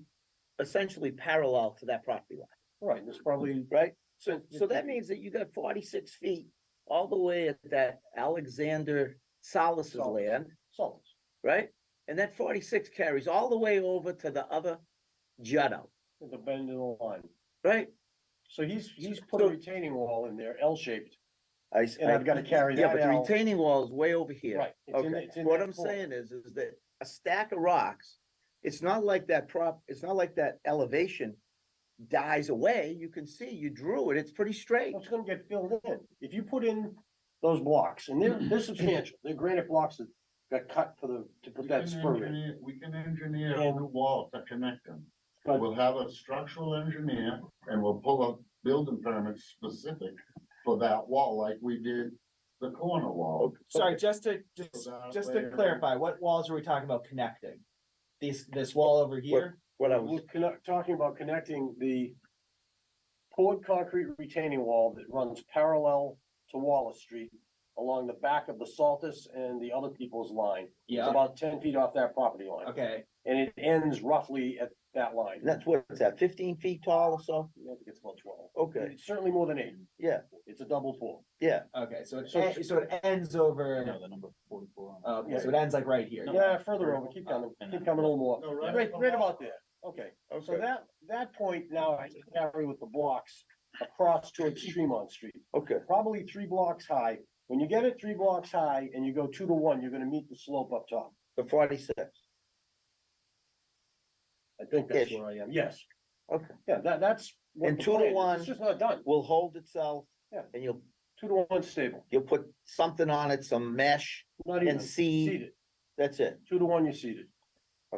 Speaker 7: essentially parallel to that property line,
Speaker 5: Right, there's probably,
Speaker 7: right? So that means that you got 46 feet all the way at that Alexander Salas's
Speaker 5: Salas.
Speaker 7: land,
Speaker 5: some,
Speaker 7: right? And that 46 carries all the way over to the other jut out,
Speaker 5: the bend in the line.
Speaker 7: right?
Speaker 5: So he's put a
Speaker 7: So-
Speaker 5: retaining wall in there, L-shaped.
Speaker 7: I,
Speaker 5: And I've gotta carry
Speaker 7: Yeah,
Speaker 5: that
Speaker 7: but the
Speaker 5: L.
Speaker 7: retaining wall is way over here.
Speaker 5: Right. It's in-
Speaker 7: Okay,
Speaker 5: it's in
Speaker 7: what
Speaker 5: that
Speaker 7: I'm
Speaker 5: corner.
Speaker 7: saying is that a stack of rocks, it's not like it's not like that elevation dies away. You can see, you drew it, it's pretty straight.
Speaker 5: It's gonna get filled in. If you put in those blocks, and they're substantial, they're granite blocks that got cut to put that spur in.
Speaker 8: We can engineer a
Speaker 5: And-
Speaker 8: new wall to connect them.
Speaker 5: But-
Speaker 8: We'll have a structural engineer and we'll pull a building permit specific for that wall like we did the corner wall.
Speaker 1: Sorry, just to
Speaker 8: that
Speaker 1: just
Speaker 8: way-
Speaker 1: to clarify, what walls are we talking about connecting? This wall over here?
Speaker 7: What I
Speaker 5: We're
Speaker 7: was,
Speaker 5: talking about connecting the poured concrete retaining wall that runs parallel to Wallace Street along the back of the Saltus and the other people's line. It's
Speaker 1: Yeah,
Speaker 5: about 10 feet off that property line.
Speaker 1: okay,
Speaker 5: And it ends roughly at that line.
Speaker 7: And that's what it's at, 15 feet tall or so?
Speaker 5: I think it's about 12.
Speaker 7: Okay,
Speaker 5: It's certainly more than 8.
Speaker 7: yeah,
Speaker 5: It's a double pull.
Speaker 7: yeah.
Speaker 1: Okay, so
Speaker 5: So-
Speaker 1: it ends over,
Speaker 9: No, the number 44.
Speaker 1: okay, so it ends like right here.
Speaker 5: Yeah, further over, keep coming a little more.
Speaker 8: No,
Speaker 5: Right about there. Okay, so
Speaker 7: Okay.
Speaker 5: that point now I carry with the blocks across towards Tremont Street.
Speaker 7: Okay,
Speaker 5: Probably 3 blocks high. When you get it 3 blocks high and you go 2 to 1, you're gonna meet the slope up top.
Speaker 7: the 46,
Speaker 5: I think that's
Speaker 7: Ish.
Speaker 5: where I am. Yes.
Speaker 7: okay.
Speaker 5: Yeah, that's. what
Speaker 7: And
Speaker 5: the
Speaker 7: 2 to
Speaker 5: plan is.
Speaker 7: 1.
Speaker 5: It's just not done.
Speaker 7: Will hold itself.
Speaker 5: Yeah.
Speaker 7: And you'll
Speaker 5: 2 to 1 stable.
Speaker 7: put something on it, some mesh
Speaker 5: Not even
Speaker 7: and seed,
Speaker 5: seeded.
Speaker 7: that's it.
Speaker 5: 2 to 1, you seeded.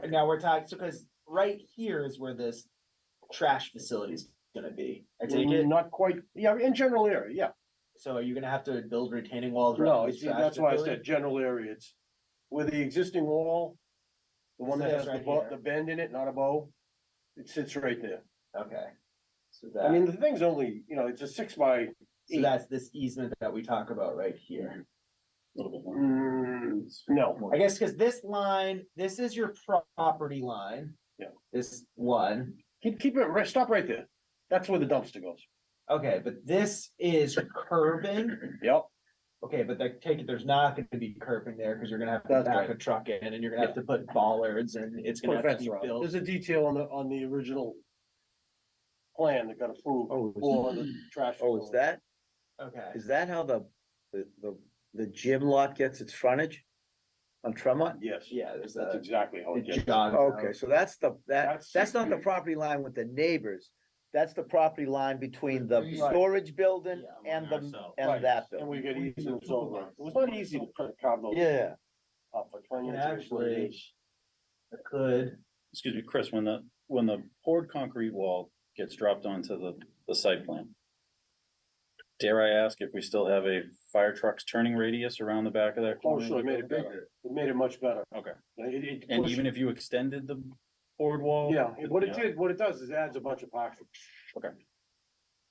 Speaker 1: And now we're talking, so cause right here is where this trash facility is gonna be, I take it,
Speaker 5: Not quite, yeah, in general area, yeah.
Speaker 1: so are you gonna have to build retaining walls
Speaker 5: No,
Speaker 1: around this
Speaker 5: it's,
Speaker 1: trash
Speaker 5: that's why I
Speaker 1: facility?
Speaker 5: said general area. It's where the existing wall, the one
Speaker 1: So
Speaker 5: that
Speaker 1: that's
Speaker 5: has
Speaker 1: right
Speaker 5: the
Speaker 1: here.
Speaker 5: the bend in it, not a bow. It sits right there.
Speaker 1: Okay. So
Speaker 5: I mean,
Speaker 1: that,
Speaker 5: the thing's only, it's a 6 by
Speaker 1: so
Speaker 5: 8.
Speaker 1: that's this easement that we talk about right here.
Speaker 9: A little bit more.
Speaker 5: No,
Speaker 1: I guess cause this line, this is your property line.
Speaker 5: Yeah.
Speaker 1: This one,
Speaker 5: keep it, stop right there. That's where the dumpster goes.
Speaker 1: okay, but this is curbing.
Speaker 5: Yep,
Speaker 1: Okay, but there's not gonna be curbing there, cause you're gonna have to
Speaker 5: That's
Speaker 1: back
Speaker 5: right.
Speaker 1: a truck in and you're gonna have to put bollards and it's gonna
Speaker 5: put a
Speaker 1: have to
Speaker 5: fence
Speaker 1: be
Speaker 5: around.
Speaker 1: built.
Speaker 5: There's a detail on the original plan that got approved
Speaker 7: Oh,
Speaker 5: for the trash.
Speaker 7: Oh, is
Speaker 5: facility.
Speaker 1: Okay,
Speaker 7: is that how the gym lot gets its frontage? On Tremont?
Speaker 5: Yes,
Speaker 1: yeah, there's
Speaker 5: that's
Speaker 1: a.
Speaker 5: exactly how it
Speaker 1: it
Speaker 5: gets.
Speaker 1: jogs
Speaker 7: Okay,
Speaker 1: out.
Speaker 7: so that's
Speaker 5: That's-
Speaker 7: that's not the property line with the neighbors. That's the property line between the
Speaker 5: Right.
Speaker 7: storage building
Speaker 1: Yeah,
Speaker 7: and
Speaker 9: ourselves.
Speaker 5: Right,
Speaker 7: that
Speaker 5: And
Speaker 7: building.
Speaker 5: we get easements over. It was not easy to carve those
Speaker 7: Yeah,
Speaker 5: up, but finally
Speaker 1: And
Speaker 5: it's what it
Speaker 1: actually-
Speaker 5: is.
Speaker 1: I could,
Speaker 9: Excuse me, Chris, when the poured concrete wall gets dropped onto the site plan. Dare I ask if we still have a fire truck's turning radius around the back of that?
Speaker 5: Oh,
Speaker 9: corner?
Speaker 5: sure, it made it bigger. It made it much better.
Speaker 9: Okay,
Speaker 5: It
Speaker 9: and
Speaker 5: pushed-
Speaker 9: even if you extended the poured wall?
Speaker 5: Yeah, what it does is it adds a bunch of parking.
Speaker 9: Okay.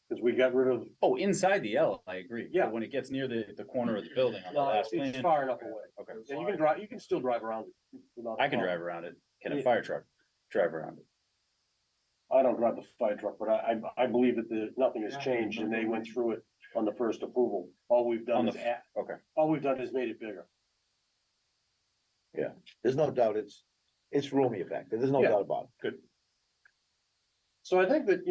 Speaker 5: Cause we got rid of,
Speaker 9: Oh, inside the L, I agree. But
Speaker 5: Yeah.
Speaker 9: when it gets near the corner of the building on the
Speaker 5: no,
Speaker 9: last
Speaker 5: it's
Speaker 9: plan.
Speaker 5: far enough away.
Speaker 9: Okay,
Speaker 5: And you can still drive around it. without a
Speaker 9: I can
Speaker 5: problem.
Speaker 9: drive around it. Can a
Speaker 5: Yeah.
Speaker 9: fire truck drive around it?
Speaker 5: I don't drive the fire truck, but I believe that nothing has changed and they went through it on the first approval. All we've done
Speaker 9: On
Speaker 5: is,
Speaker 9: the, okay.
Speaker 5: all we've done is made it bigger.
Speaker 7: there's no doubt it's roomy back there. There's no
Speaker 5: Yeah.
Speaker 7: doubt about it.
Speaker 5: So I think that,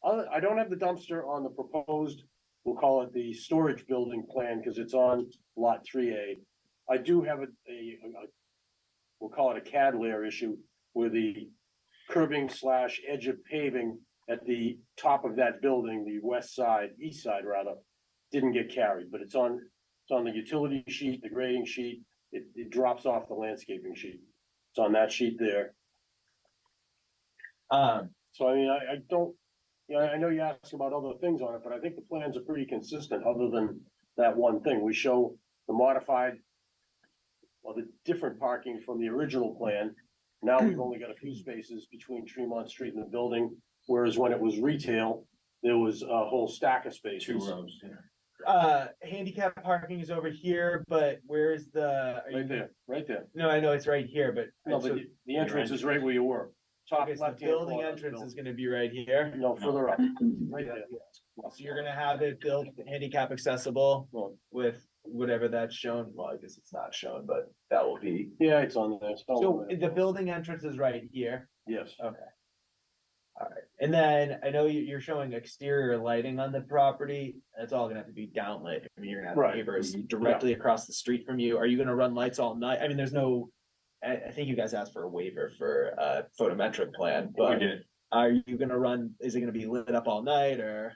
Speaker 5: I don't have the dumpster on the proposed, we'll call it the storage building plan, because it's on lot 3A. I do have we'll call it a CAD layer issue, where the curbing / edge of paving at the top of that building, the east side rather, didn't get carried, but it's on the utility sheet, the grading sheet, it drops off the landscaping sheet. It's on that sheet there. So I mean, I don't, I know you asked about other things on it, but I think the plans are pretty consistent, other than that one thing. We show the modified, or the different parking from the original plan. Now we've only got a few spaces between Tremont Street and the building, whereas when it was retail, there was a whole stack of spaces.
Speaker 1: handicap parking is over here, but where's the? are you-
Speaker 5: Right there.
Speaker 1: No, I know it's right here, but.
Speaker 5: No,
Speaker 1: so-
Speaker 5: but the entrance is right where you were. Top
Speaker 1: okay, so the
Speaker 5: left-hand
Speaker 1: building
Speaker 5: corner of the
Speaker 1: entrance is
Speaker 5: building.
Speaker 1: gonna be right here.
Speaker 5: No, further up, right there.
Speaker 1: So you're gonna have it built handicap accessible
Speaker 5: Well,
Speaker 1: with whatever that's shown. Well, I guess it's not shown, but that will be.
Speaker 5: yeah, it's on there. It's all
Speaker 1: So
Speaker 5: on there.
Speaker 1: the building entrance is right here.
Speaker 5: Yes.
Speaker 1: Okay. Alright, and then I know you're showing exterior lighting on the property. That's all gonna have to be downlit. I mean, you're gonna have
Speaker 5: Right.
Speaker 1: neighbors directly across the street from you. Are you gonna run lights all night? I mean, there's no. I think you guys asked for a waiver for a photometric plan, but
Speaker 9: did.
Speaker 1: are you gonna run, is it gonna be lit up all night or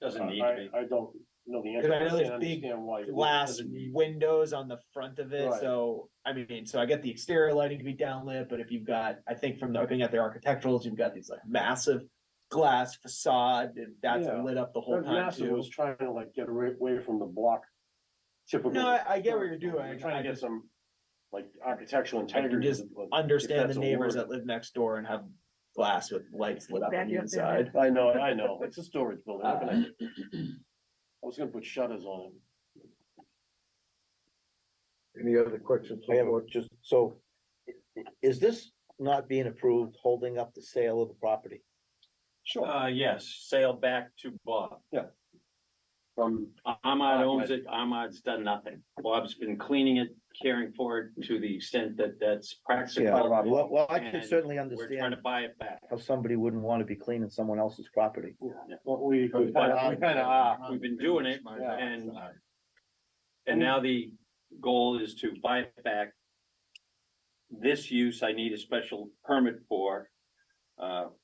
Speaker 9: Doesn't need to be.
Speaker 5: I don't know the
Speaker 1: Because
Speaker 5: answer.
Speaker 1: I know there's
Speaker 5: can't
Speaker 1: big
Speaker 5: understand why it
Speaker 1: glass
Speaker 5: doesn't need-
Speaker 1: windows on the front of it?
Speaker 5: Right.
Speaker 1: So, I mean, so I get the exterior lighting to be downlit, but if you've got, I think from looking at the architecturals, you've got these like massive glass facade and that's
Speaker 5: Yeah.
Speaker 1: lit up the whole
Speaker 5: That
Speaker 1: time
Speaker 5: massive
Speaker 1: too.
Speaker 5: was trying to like get away from the block. Typical.
Speaker 1: No, I get what you're doing.
Speaker 5: We're trying
Speaker 1: I
Speaker 5: to get
Speaker 1: just-
Speaker 5: some like architectural
Speaker 1: I
Speaker 5: integrity.
Speaker 1: can just
Speaker 5: if
Speaker 1: understand the
Speaker 5: that's a
Speaker 1: neighbors
Speaker 5: word.
Speaker 1: that live next door and have glass with lights lit up on the inside.
Speaker 5: I know, it's a storage building. What can I do? I was gonna put shutters on it.
Speaker 4: Any other questions?
Speaker 7: I have just, so, is this not being approved, holding up the sale of the property?
Speaker 5: Sure.
Speaker 3: Yes, sale back to Bob.
Speaker 5: From,
Speaker 3: Ahmad owns it, Ahmad's done nothing. Bob's been cleaning it, caring for it to the extent that that's practical.
Speaker 7: Yeah, well, I can
Speaker 3: and
Speaker 7: certainly
Speaker 3: We're trying
Speaker 7: understand
Speaker 3: to buy it back.
Speaker 7: how somebody wouldn't want to be cleaning someone else's property.
Speaker 5: well, we kinda are.
Speaker 3: We've been doing it,
Speaker 5: Yeah.
Speaker 3: and now the goal is to buy it back. This use I need a special permit for.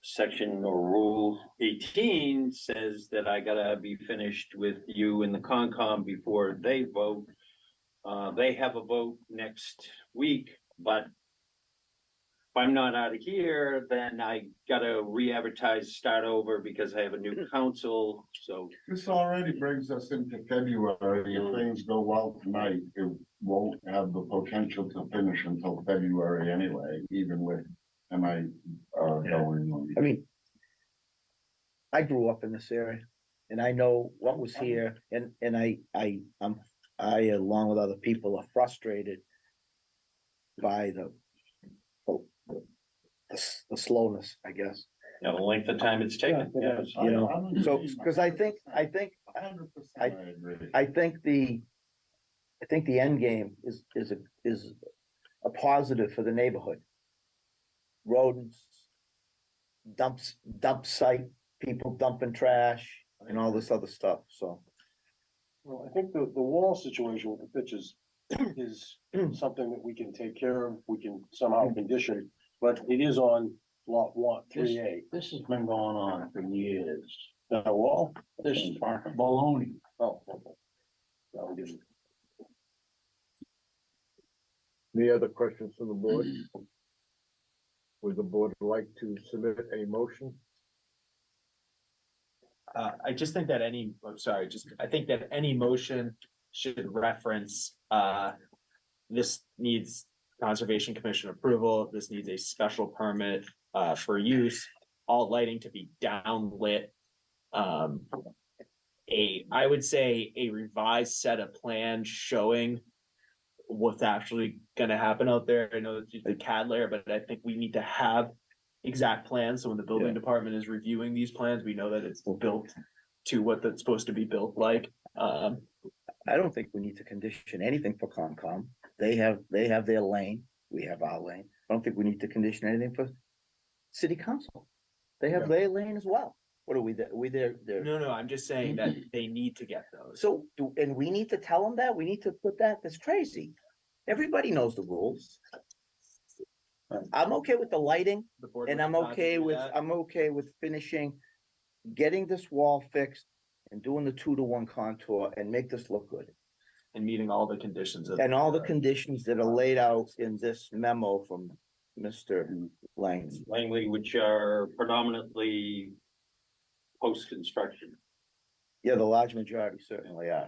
Speaker 3: Section or rule 18 says that I gotta be finished with you and the Concom before they vote. They have a vote next week, but if I'm not out of here, then I gotta re-advertise, start over because I have a new council, so.
Speaker 8: This already brings us into February. If things go well tonight, it won't have the potential to finish until February anyway, even with MI going on.
Speaker 7: I mean, I grew up in this area and I know what was here and I, along with other people, are frustrated by the slowness, I guess,
Speaker 3: You know, the length of time it's taken,
Speaker 5: Yeah,
Speaker 3: yes.
Speaker 7: you know, so, because I think
Speaker 8: 100% I agree.
Speaker 7: I think the end game is a positive for the neighborhood. Rodents, dump site, people dumping trash and all this other stuff, so.
Speaker 5: well, I think the wall situation with the pitches is something that we can take care of, we can somehow condition, but it is on lot 3A.
Speaker 9: This has been going on for years.
Speaker 5: The wall?
Speaker 9: This is baloney.
Speaker 5: Oh. Okay. No, we didn't.
Speaker 4: Any other questions from the board? Would the board like to submit a motion?
Speaker 1: I just think that I think that any motion should reference, this needs Conservation Commission approval, this needs a special permit, for use, all lighting to be downlit. I would say a revised set of plans showing what's actually gonna happen out there. I know it's the CAD layer, but I think we need to have exact plans, so when the building department is reviewing these plans, we know that it's built to what that's supposed to be built like.
Speaker 7: I don't think we need to condition anything for Concom. They have their lane, we have our lane. I don't think we need to condition anything for city council. They have their lane as well. What are we there?
Speaker 1: No, I'm just saying that they need to get those.
Speaker 7: So, and we need to tell them that, we need to put that, that's crazy. Everybody knows the rules. I'm okay with the lighting
Speaker 1: The board
Speaker 7: and
Speaker 1: would
Speaker 7: I'm
Speaker 1: not
Speaker 7: okay
Speaker 1: do
Speaker 7: with,
Speaker 1: that.
Speaker 7: finishing, getting this wall fixed and doing the 2-to-1 contour and make this look good.
Speaker 1: And meeting all the conditions of.
Speaker 7: And all the conditions that are laid out in this memo from Mr. Lang.
Speaker 3: Langley, which are predominantly post-construction.
Speaker 7: Yeah, the large majority certainly are.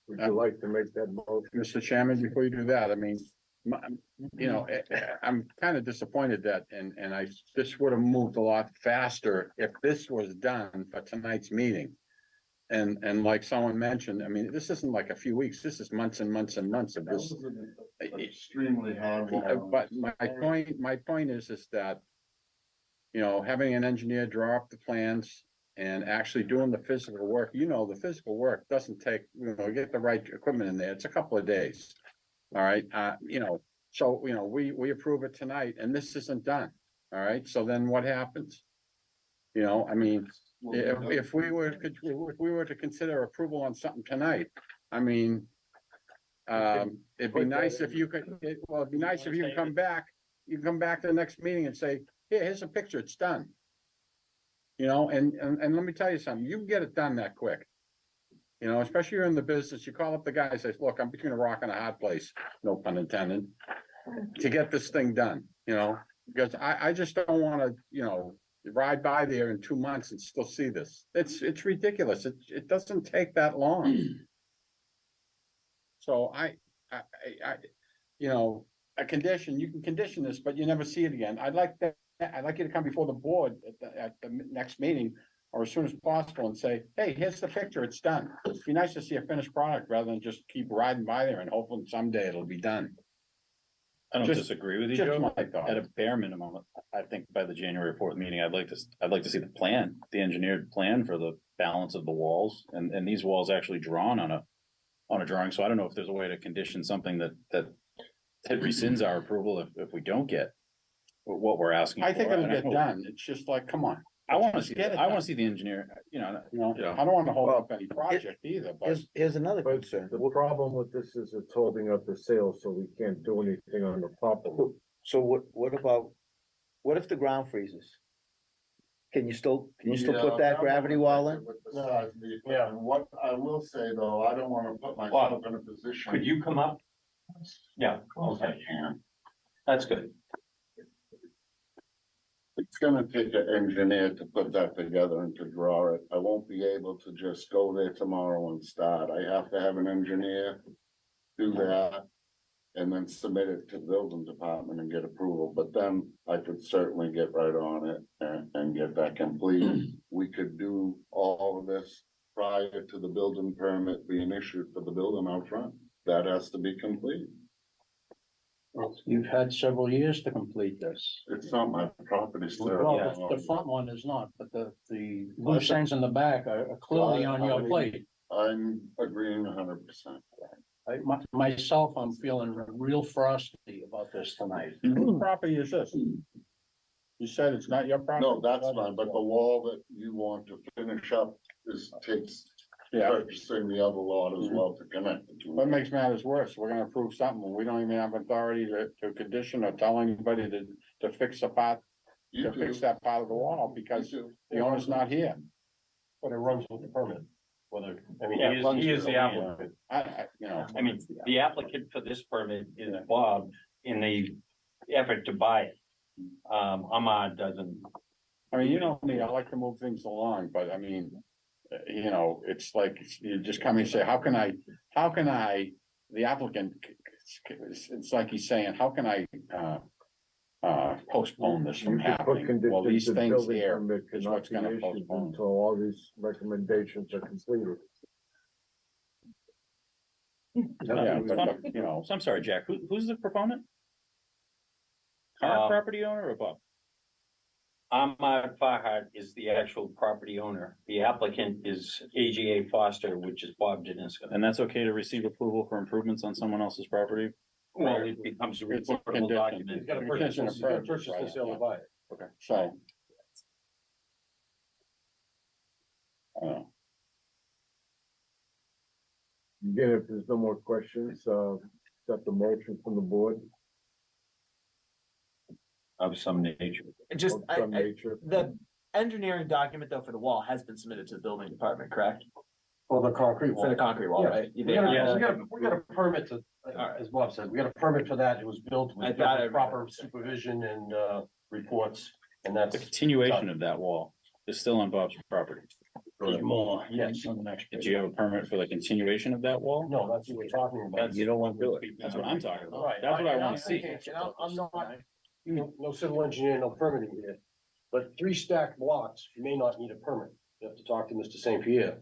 Speaker 4: Would you like to make that motion?
Speaker 6: Mr. Chairman, before you do that, I mean, I'm kind of disappointed that, and this would have moved a lot faster if this was done for tonight's meeting. And like someone mentioned, I mean, this isn't like a few weeks, this is months and months and months of
Speaker 8: That
Speaker 6: this.
Speaker 8: was an extremely hard one.
Speaker 6: But my point is that, having an engineer draw up the plans and actually doing the physical work, the physical work doesn't take, get the right equipment in there, it's a couple of days. All right, so, we approve it tonight and this isn't done, all right, so then what happens? I mean, if we were to consider approval on something tonight, I mean, it'd be nice if you could, it'd be nice if you can come back, to the next meeting and say, here's a picture, it's done. And let me tell you something, you can get it done that quick. Especially you're in the business, you call up the guy and say, look, I'm between a rock and a hard place, no pun intended, to get this thing done, because I just don't wanna, ride by there in 2 months and still see this. It's ridiculous. It doesn't take that long. So a condition, you can condition this, but you never see it again. I'd like you to come before the board at the next meeting or as soon as possible and say, hey, here's the picture, it's done. It'd be nice to see a finished product rather than just keep riding by there and hoping someday it'll be done.
Speaker 9: I don't
Speaker 6: Just-
Speaker 9: disagree with you,
Speaker 6: just
Speaker 9: Joe.
Speaker 6: my thought.
Speaker 9: At a bare minimum, I think by the January 4th meeting, I'd like to see the plan, the engineered plan for the balance of the walls and these walls actually drawn on a drawing. So I don't know if there's a way to condition something that rescinds our approval if we don't get what we're asking for.
Speaker 6: I think it'll
Speaker 9: And I
Speaker 6: get
Speaker 9: hope-
Speaker 6: done. It's just like, come on.
Speaker 9: I want to
Speaker 6: Just
Speaker 9: see,
Speaker 6: get it
Speaker 9: I want
Speaker 6: done.
Speaker 9: to see the engineer,
Speaker 6: I
Speaker 9: Yeah.
Speaker 6: don't wanna hold
Speaker 7: Well,
Speaker 6: up any project either, but
Speaker 7: Here's another
Speaker 4: But
Speaker 7: concern.
Speaker 4: the problem with this is it's holding up the sale, so we can't do anything on the property.
Speaker 7: So what about, what if the ground freezes? Can you still put that gravity wall in?
Speaker 8: With the size of the equipment. What I will say though, I don't wanna put myself in a position.
Speaker 3: Could you come up? Yeah,
Speaker 8: Of course I
Speaker 3: okay,
Speaker 8: can.
Speaker 3: that's good.
Speaker 8: It's gonna take an engineer to put that together and to draw it. I won't be able to just go there tomorrow and start. I have to have an engineer do that. And then submit it to the building department and get approval, but then I could certainly get right on it and get that complete. We could do all of this prior to the building permit being issued for the building out front. That has to be complete.
Speaker 5: You've had several years to complete this.
Speaker 8: It's not my property, sir.
Speaker 5: Well, the front one is not, but the loose ends in the back are clearly on your plate.
Speaker 8: I'm agreeing 100%.
Speaker 5: Myself, I'm feeling real frosty about this tonight.
Speaker 6: whose property is this? You said it's not your property?
Speaker 8: No, that's fine, but the wall that you want to finish up takes
Speaker 6: Yeah,
Speaker 8: purchasing the other lot as well to connect the two.
Speaker 6: what makes matters worse, we're gonna approve something, when we don't even have authority to condition or tell anybody to fix the part,
Speaker 8: You
Speaker 6: to
Speaker 8: do.
Speaker 6: fix that part of the wall, because
Speaker 8: You do.
Speaker 6: the owner's not here.
Speaker 5: But it runs with the permit, whether, I mean.
Speaker 3: Yeah,
Speaker 5: it runs
Speaker 3: he
Speaker 5: with
Speaker 3: is the
Speaker 5: land.
Speaker 3: applicant.
Speaker 9: I
Speaker 3: mean, the applicant for this permit is Bob in the effort to buy it. Ahmad doesn't.
Speaker 6: I mean, you know me, I like to move things along, but I mean, it's like, you just come and say, how can I, the applicant, it's like he's saying, how can I, postpone this from
Speaker 4: You can put
Speaker 6: happening? Well, these
Speaker 4: conditions, the
Speaker 6: things
Speaker 4: building
Speaker 6: here
Speaker 4: permit
Speaker 6: is
Speaker 4: cannot
Speaker 6: what's
Speaker 4: be
Speaker 6: gonna
Speaker 4: issued
Speaker 6: postpone.
Speaker 4: until all these recommendations are completed.
Speaker 6: Yeah, but,
Speaker 9: So I'm sorry, Jack, who's the proponent?
Speaker 3: Uh,
Speaker 9: Current property owner or Bob?
Speaker 3: Ahmad Farhad is the actual property owner. The applicant is AGA Foster, which is Bob Deniska.
Speaker 9: And that's okay to receive approval for improvements on someone else's property?
Speaker 3: Well, it becomes a
Speaker 6: It's a
Speaker 3: reportable
Speaker 6: condition.
Speaker 3: document.
Speaker 5: He's gotta
Speaker 6: Condition of
Speaker 5: purchase
Speaker 6: right,
Speaker 5: the sale
Speaker 6: yeah.
Speaker 5: to buy it.
Speaker 6: Okay, so.
Speaker 4: Again, if there's no more questions, accept the motion from the board
Speaker 3: Of some nature.
Speaker 1: Just,
Speaker 4: of some nature.
Speaker 1: the engineering document though for the wall has been submitted to the building department, correct?
Speaker 5: For the concrete
Speaker 1: For the
Speaker 5: wall.
Speaker 1: concrete wall,
Speaker 5: Yes.
Speaker 1: right?
Speaker 5: We
Speaker 1: They
Speaker 5: got
Speaker 1: have
Speaker 5: a,
Speaker 1: that.
Speaker 5: we got a permit to, as Bob said, we got a permit for that. It was built
Speaker 1: I
Speaker 5: with
Speaker 1: thought I-
Speaker 5: proper supervision and, reports. And
Speaker 9: The
Speaker 5: that's.
Speaker 9: continuation of that wall is still on Bob's property.
Speaker 5: There's more, yes, on the next
Speaker 9: Did
Speaker 5: page.
Speaker 9: you have a permit for the continuation of that wall?
Speaker 5: No, that's what we're talking about.
Speaker 3: You don't want to do it.
Speaker 9: That's what I'm talking about.
Speaker 5: Right.
Speaker 9: That's what I
Speaker 5: And
Speaker 9: wanna see.
Speaker 5: and I'm not, no civil engineer, no permitting here. But 3 stacked blocks, you may not need a permit. You have to talk to Mr. St. Pierre.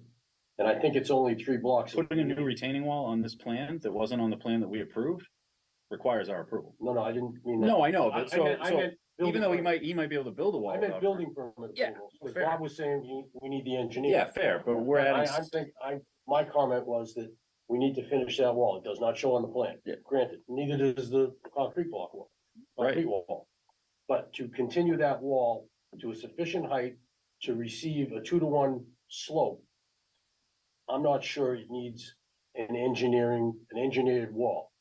Speaker 5: And I think it's only 3 blocks.
Speaker 9: Putting a new retaining wall on this plan that wasn't on the plan that we approved requires our approval.
Speaker 5: No, I didn't mean that.
Speaker 9: No, I know,
Speaker 5: I
Speaker 9: but so,
Speaker 5: meant
Speaker 9: so
Speaker 5: building
Speaker 9: even though he
Speaker 5: permit.
Speaker 9: might be able to build a wall.
Speaker 5: I meant
Speaker 9: without-
Speaker 5: building permit
Speaker 9: Yeah,
Speaker 5: approval. Because
Speaker 9: fair.
Speaker 5: Bob was saying we need the engineer.
Speaker 9: Yeah, fair, but we're
Speaker 5: I
Speaker 9: adding,
Speaker 5: think, my comment was that we need to finish that wall. It does not show on the plan.
Speaker 9: Yeah.
Speaker 5: Granted, neither does the concrete block wall.
Speaker 9: Right.
Speaker 5: Concrete wall. But to continue that wall to a sufficient height to receive a 2-to-1 slope. I'm not sure it needs an engineered wall.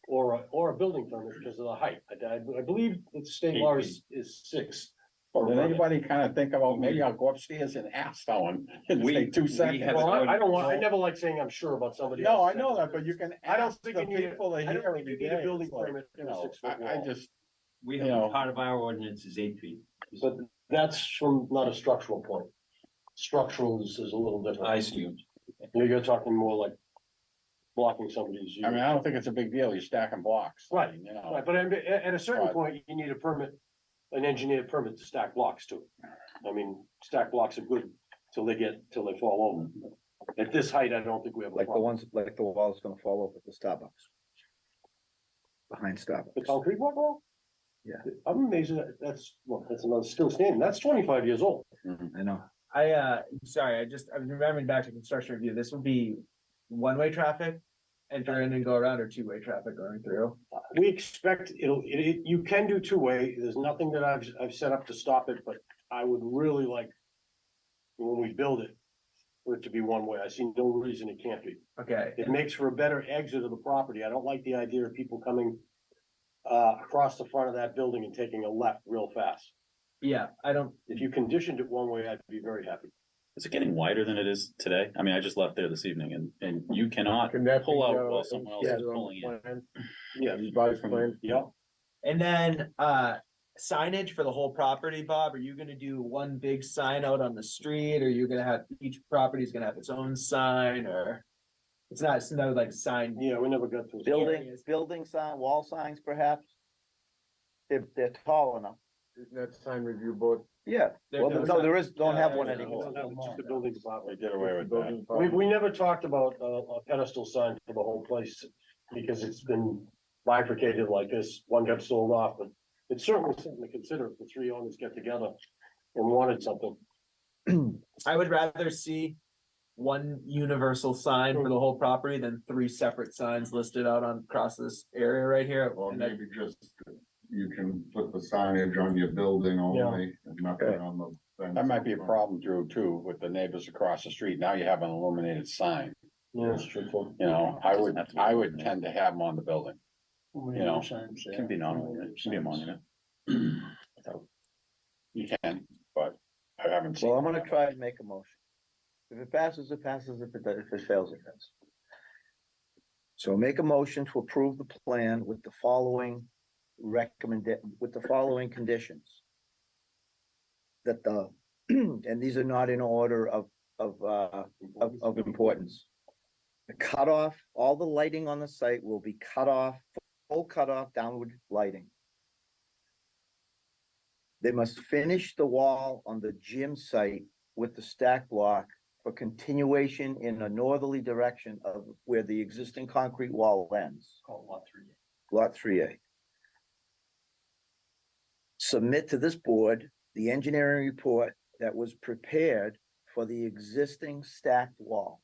Speaker 5: Or a building permit because of the height. I believe that the state law is 6.
Speaker 6: Well, did anybody kind of think about, maybe I'll go upstairs and ask someone, and
Speaker 3: We-
Speaker 6: take 2
Speaker 3: we
Speaker 6: seconds?
Speaker 3: have-
Speaker 5: Well, I don't want, I never like saying I'm sure about somebody else.
Speaker 6: No, I know that, but you can
Speaker 5: I don't
Speaker 6: ask
Speaker 5: think
Speaker 6: the
Speaker 5: you need a-
Speaker 6: people that
Speaker 5: I don't
Speaker 6: hear
Speaker 5: think
Speaker 6: every
Speaker 5: you need a
Speaker 6: day.
Speaker 5: building
Speaker 6: It's like,
Speaker 5: permit for
Speaker 6: you
Speaker 5: a
Speaker 6: know,
Speaker 5: 6-foot
Speaker 6: I
Speaker 5: wall.
Speaker 6: just,
Speaker 3: We
Speaker 6: You
Speaker 3: have,
Speaker 6: know.
Speaker 3: part of our ordinance is 8 feet.
Speaker 5: But that's from not a structural point. Structural is a little different.
Speaker 3: I see.
Speaker 5: You're talking more like blocking somebody's.
Speaker 6: I mean, I don't think it's a big deal, you're stacking blocks.
Speaker 5: Right,
Speaker 6: You know,
Speaker 5: Right, but at a certain
Speaker 6: But-
Speaker 5: point, you need a permit, an engineered permit to stack blocks too. I mean, stack blocks are good till they fall over. At this height, I don't think we have a
Speaker 7: Like the
Speaker 5: problem.
Speaker 7: ones, like the wall's gonna fall over at the Starbucks. behind
Speaker 5: The
Speaker 7: Starbucks.
Speaker 5: concrete walk wall?
Speaker 7: Yeah.
Speaker 5: I'm amazed that's, well, that's another still standing. That's 25 years old.
Speaker 7: I know.
Speaker 1: Sorry, I'm remembering back to construction review, this would be one-way traffic, enter in and go around, or two-way traffic going through?
Speaker 5: We expect you can do two-way. There's nothing that I've set up to stop it, but I would really like when we build it, for it to be one way. I see no reason it can't be.
Speaker 1: Okay,
Speaker 5: It makes for a better exit of the property. I don't like the idea of people coming across the front of that building and taking a left real fast.
Speaker 1: yeah, I don't,
Speaker 5: If you conditioned it one way, I'd be very happy.
Speaker 9: Is it getting wider than it is today? I mean, I just left there this evening and you cannot
Speaker 4: Can that
Speaker 9: pull
Speaker 4: be,
Speaker 9: out while someone else
Speaker 4: yeah,
Speaker 9: is
Speaker 4: on the
Speaker 9: pulling in.
Speaker 4: plan?
Speaker 5: Yeah.
Speaker 4: Revised plan?
Speaker 5: Yep.
Speaker 1: and then, signage for the whole property, Bob, are you gonna do one big sign out on the street, or you're gonna have, each property's gonna have its own sign, or? It's no like sign.
Speaker 5: Yeah, we never got to.
Speaker 7: Building sign, wall signs perhaps? They're tall enough.
Speaker 4: Isn't that sign review board?
Speaker 7: Yeah,
Speaker 1: There-
Speaker 7: well,
Speaker 1: there's
Speaker 7: no,
Speaker 1: not-
Speaker 7: there is, don't have
Speaker 1: Yeah,
Speaker 7: one
Speaker 1: yeah,
Speaker 7: anymore.
Speaker 5: It's just the building department.
Speaker 6: They did away with that.
Speaker 4: Building department.
Speaker 5: We never talked about a pedestal sign for the whole place because it's been bifurcated like this. One got sold off, but it's certainly something to consider if the three owners get together and wanted something.
Speaker 1: I would rather see one universal sign for the whole property than three separate signs listed out on across this area right here.
Speaker 8: Or
Speaker 1: And that-
Speaker 8: maybe just, you can put the signage on your building only and nothing on the fence.
Speaker 6: That might be a problem, Drew, too, with the neighbors across the street. Now you have an illuminated sign.
Speaker 5: Yeah, that's true.
Speaker 6: You know, I
Speaker 9: Doesn't have to be
Speaker 6: would
Speaker 9: illuminated.
Speaker 6: tend to have them on the building. You know,
Speaker 9: It can be non-monument, it can be a monument.
Speaker 6: you can, but I haven't seen.
Speaker 7: Well, I'm gonna try and make a motion. If it passes, it passes. If it fails, it fails. So make a motion to approve the plan with the following with the following conditions. That the, and these are not in order of importance. The cutoff, all the lighting on the site will be cut off, full cutoff downward lighting. They must finish the wall on the gym site with the stack block for continuation in a northerly direction of where the existing concrete wall ends.
Speaker 5: Call lot 3.
Speaker 7: Lot 3A. Submit to this board the engineering report that was prepared for the existing stacked wall.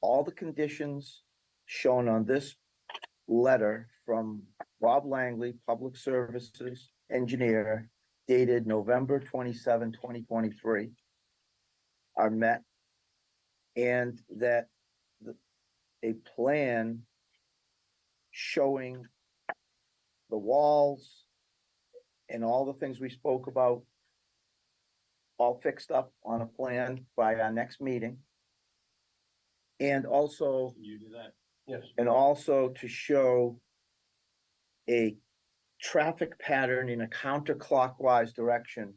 Speaker 7: All the conditions shown on this letter from Bob Langley, Public Services Engineer, dated November 27, 2023, are met, and that a plan showing the walls and all the things we spoke about all fixed up on a plan by our next meeting. And also,
Speaker 5: You do that. Yes.
Speaker 7: and also to show a traffic pattern in a counterclockwise direction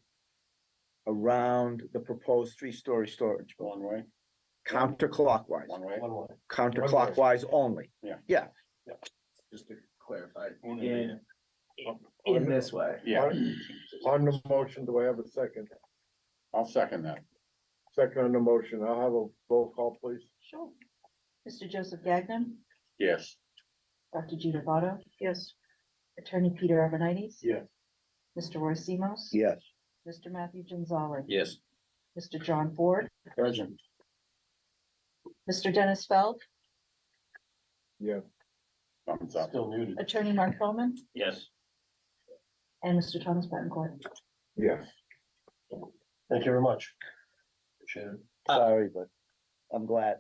Speaker 7: around the proposed three-story storage building.
Speaker 6: One way,
Speaker 7: Counterclockwise,
Speaker 6: one way.
Speaker 5: One way.
Speaker 7: counterclockwise only.
Speaker 6: Yeah.
Speaker 1: just to clarify, in this way.
Speaker 6: Yeah,
Speaker 4: On the motion, do I have a second?
Speaker 6: I'll second that.
Speaker 4: Second on the motion, I'll have a roll call, please.
Speaker 11: Sure. Mr. Joseph Gagnon,
Speaker 6: Yes.
Speaker 11: Dr. Gina Votto. Yes. Attorney Peter Abernathy's.
Speaker 5: Yes.
Speaker 11: Mr. Roy Simos.
Speaker 7: Yes.
Speaker 11: Mr. Matthew Gonzalez.
Speaker 9: Yes.
Speaker 11: Mr. John Ford,
Speaker 6: Present.
Speaker 11: Mr. Dennis Feld,
Speaker 4: Yeah.
Speaker 6: Thumbs up.
Speaker 5: Still muted.
Speaker 11: Attorney Mark Feldman,
Speaker 3: Yes.
Speaker 11: and Mr. Thomas Bettencourt.
Speaker 4: Yes.
Speaker 5: Thank you very much. Appreciate it.
Speaker 7: Sorry, but I'm glad.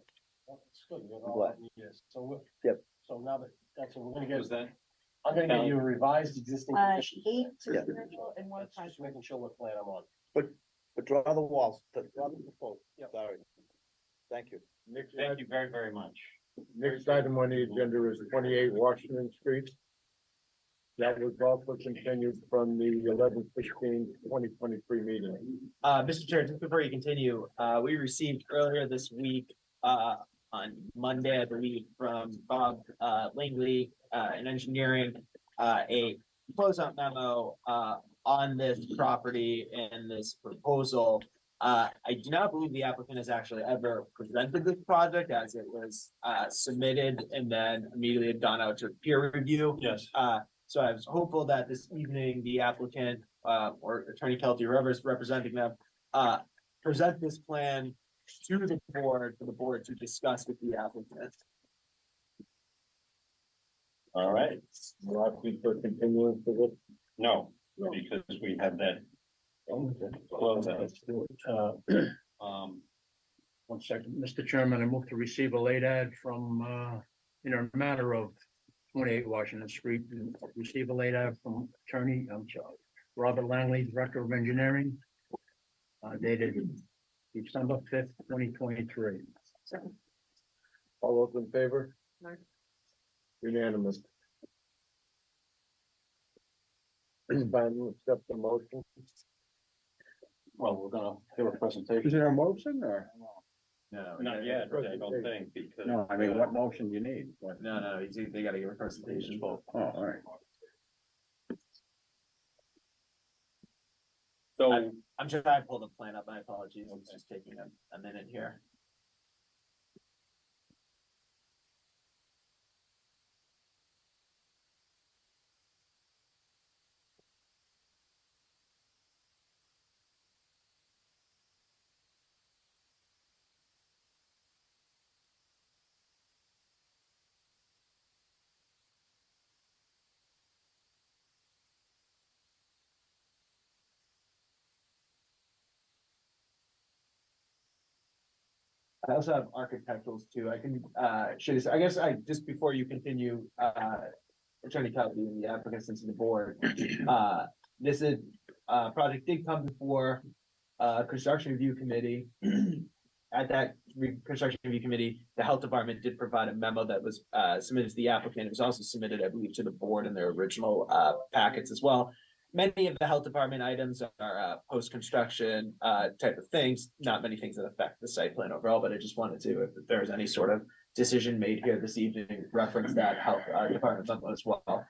Speaker 5: That's good. We got
Speaker 7: I'm
Speaker 5: all
Speaker 7: glad.
Speaker 5: that, yes. So,
Speaker 7: Yep.
Speaker 5: So now that's what we're gonna
Speaker 9: What
Speaker 5: get.
Speaker 9: was that?
Speaker 5: I'm gonna get you a revised existing conditions.
Speaker 11: 8
Speaker 7: Yeah.
Speaker 11: residential and 1
Speaker 5: That's just
Speaker 11: contract.
Speaker 5: making sure what plan I'm on.
Speaker 7: But draw the walls, draw the proposal.
Speaker 5: Yep.
Speaker 7: Sorry. Thank you.
Speaker 4: Next,
Speaker 3: Thank you very, very much.
Speaker 4: next item on the agenda is 28 Washington Street. That was also continued from the 11/16/2023 meeting.
Speaker 1: Mr. Chair, just before you continue, we received earlier this week, on Monday, I believe, from Bob, Langley, in engineering, a closeout memo, on this property and this proposal. I do not believe the applicant has actually ever presented this project as it was, submitted and then immediately had gone out to peer review.
Speaker 5: Yes.
Speaker 1: So I was hopeful that this evening, the applicant, or Attorney Kelty, whoever's representing them, present this plan to the board, for the board to discuss with the applicant.
Speaker 3: All right,
Speaker 4: Last week for continuance of it.
Speaker 3: no, because we have that.
Speaker 5: One second, Mr. Chairman, I move to receive a late ad from, in a matter of 28 Washington Street, and receive a late ad from attorney, Robert Langley, Director of Engineering, dated December 5th, 2023.
Speaker 4: All those in favor?
Speaker 11: Aye.
Speaker 4: Unanimous. Biden, accept the motion.
Speaker 5: Well, we're gonna hear a presentation.
Speaker 6: Is there a motion or?
Speaker 1: No,
Speaker 3: Not yet, I don't think, because.
Speaker 6: No, I mean, what motion do you need? What?
Speaker 1: no, they gotta give a presentation.
Speaker 6: Oh, all right.
Speaker 3: So,
Speaker 1: I'm sure I pulled the plan up, my apologies, it's just taking a minute here. I also have architecturals too. I can, I guess just before you continue, Attorney Kelly and the applicant since the board, this is, project did come before, construction review committee. At that construction review committee, the health department did provide a memo that was, submitted to the applicant. It was also submitted, I believe, to the board in their original, packets as well. Many of the health department items are post-construction type of things, not many things that affect the site plan overall, but I just wanted to, if there's any sort of decision made here this evening, reference that health department memo as well.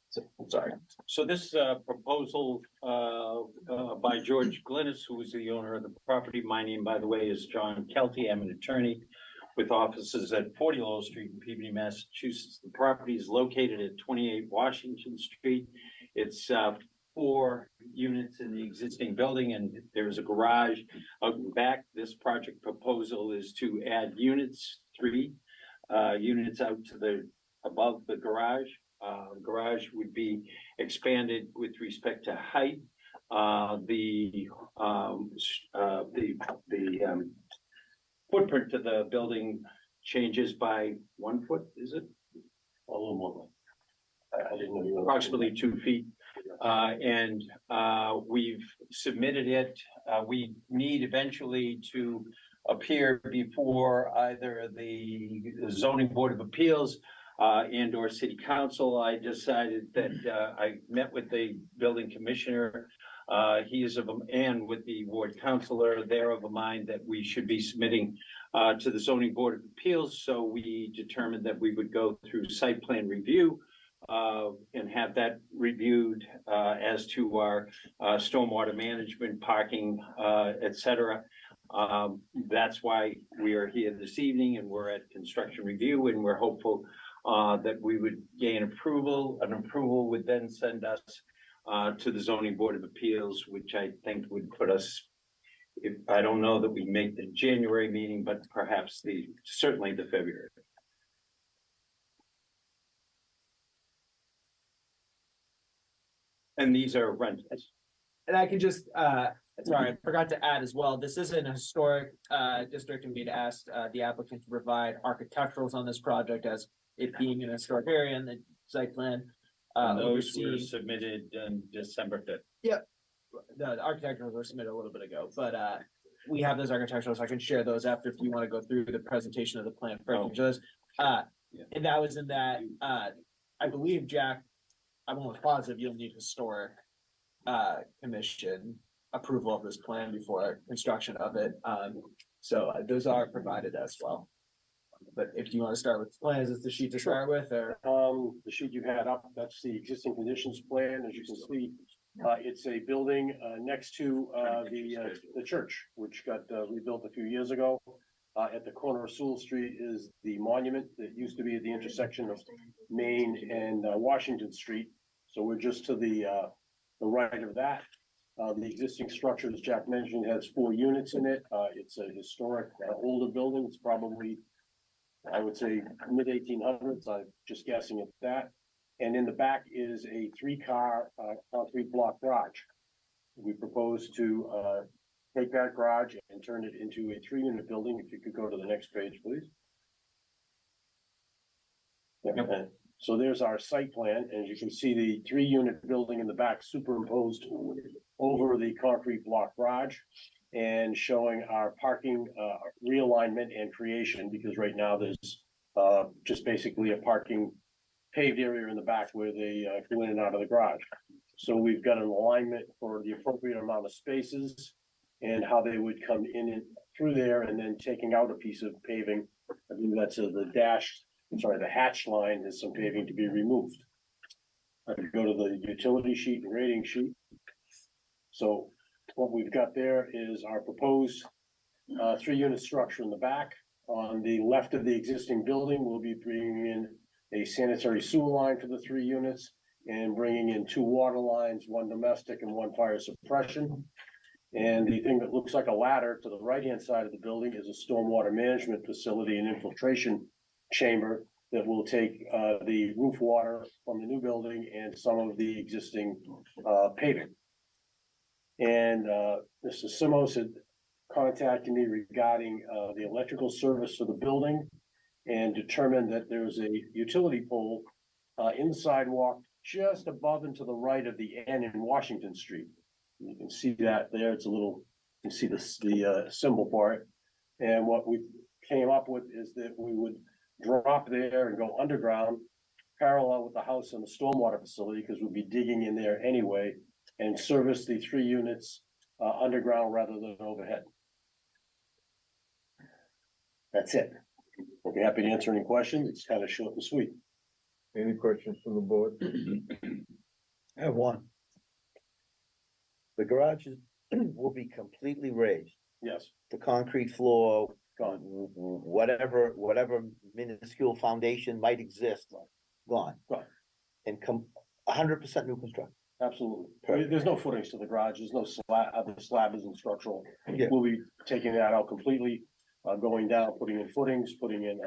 Speaker 1: So, I'm sorry.
Speaker 3: so this proposal by George Glynis, who is the owner of the property. My name, by the way, is John Kelty. I'm an attorney with offices at 40 Lowell Street in Peabody, Massachusetts. The property is located at 28 Washington Street. It's 4 units in the existing building, and there's a garage out in back. This project proposal is to add units, 3 units out to the above the garage. Garage would be expanded with respect to height. The footprint of the building changes by 1 foot, is it?
Speaker 5: A little more. I didn't know you were.
Speaker 3: Approximately 2 feet. And we've submitted it. We need eventually to appear before either the zoning board of appeals and or city council. I decided that I met with the building commissioner. He is and with the ward councilor, they're of a mind that we should be submitting to the zoning board of appeals. So we determined that we would go through site plan review and have that reviewed as to our stormwater management, parking, et cetera. That's why we are here this evening, and we're at construction review, and we're hopeful that we would gain approval. An approval would then send us to the zoning board of appeals, which I think would put us, if I don't know that we make the January meeting, but perhaps certainly the February. And these are rentals.
Speaker 1: And I can just, sorry, I forgot to add as well, this is an historic district, and we'd asked the applicant to provide architecturals on this project as it being an historic area and the site plan.
Speaker 3: Those were
Speaker 1: overseeing.
Speaker 3: submitted on December 5th.
Speaker 1: The architecturals were submitted a little bit ago, but we have those architecturals. I can share those after if you want to go through the presentation of the plan for just. And that was in that, I believe, Jack, I'm almost positive you'll need historic commission approval of this plan before construction of it. So those are provided as well. But if you want to start with the plans, it's the sheet to start with, or
Speaker 5: The sheet you had up, that's the existing conditions plan. As you can see, It's a building, next to, the church, which got, rebuilt a few years ago. At the corner of Sewell Street is the monument that used to be at the intersection of Main and, Washington Street. So we're just to the right of that. The existing structure, as Jack mentioned, has 4 units in it. It's a historic, older building. It's probably, I would say, mid-1800s. I'm just guessing at that. And in the back is a 3-car, concrete block garage. We propose to, take that garage and turn it into a 3-unit building. If you could go to the next page, please. Yeah, so there's our site plan, and as you can see, the 3-unit building in the back superimposed over the concrete block garage and showing our parking, realignment and creation, because right now there's, just basically a parking paved area in the back where they, go in and out of the garage. So we've got an alignment for the appropriate amount of spaces and how they would come in and through there, and then taking out a piece of paving. I believe that's the hatch line is some paving to be removed. I could go to the utility sheet and rating sheet. So what we've got there is our proposed 3-unit structure in the back. On the left of the existing building, we'll be bringing in a sanitary sewer line for the 3 units and bringing in 2 water lines, 1 domestic and 1 fire suppression. And the thing that looks like a ladder to the right-hand side of the building is a stormwater management facility and infiltration chamber that will take the roof water from the new building and some of the existing paving. And Mr. Simos had contacted me regarding the electrical service for the building and determined that there's a utility pole in the sidewalk just above and to the right of the N in Washington Street. You can see that there. It's a little, you can see the symbol for it. And what we came up with is that we would drop there and go underground, parallel with the house and the stormwater facility, because we'll be digging in there anyway, and service the 3 units underground rather than overhead. That's it. I'll be happy to answer any questions. It's kind of short and sweet.
Speaker 4: Any questions from the board?
Speaker 7: I have one. The garages will be completely raised.
Speaker 5: Yes,
Speaker 7: The concrete floor,
Speaker 5: gone.
Speaker 7: whatever minuscule foundation might exist, gone.
Speaker 5: Gone.
Speaker 7: And 100% new construction.
Speaker 5: Absolutely.
Speaker 7: Perfect.
Speaker 5: There's no footings to the garage. There's no slab. The slab isn't structural.
Speaker 7: Yeah.
Speaker 5: We'll be taking that out completely, going down, putting in footings, putting in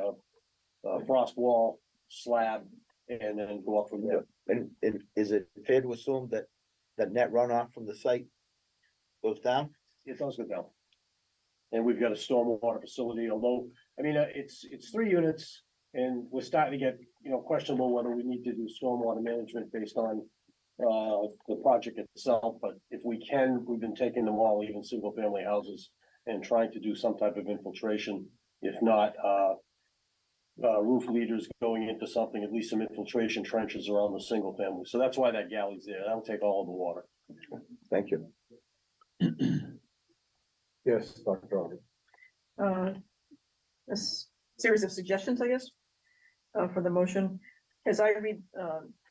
Speaker 5: a frost wall, slab, and then go up from there.
Speaker 7: And is it fair to assume that net runoff from the site goes down?
Speaker 5: It does go down. And we've got a stormwater facility, although, I mean, it's 3 units, and we're starting to get, questionable whether we need to do stormwater management based on the project itself, but if we can, we've been taking them all, even single family houses, and trying to do some type of infiltration. If not, roof leaders going into something, at least some infiltration trenches around the single family. So that's why that galley's there. That'll take all of the water.
Speaker 7: Thank you.
Speaker 4: Yes, Dr. Roberts.
Speaker 12: A series of suggestions, I guess, for the motion. As I read,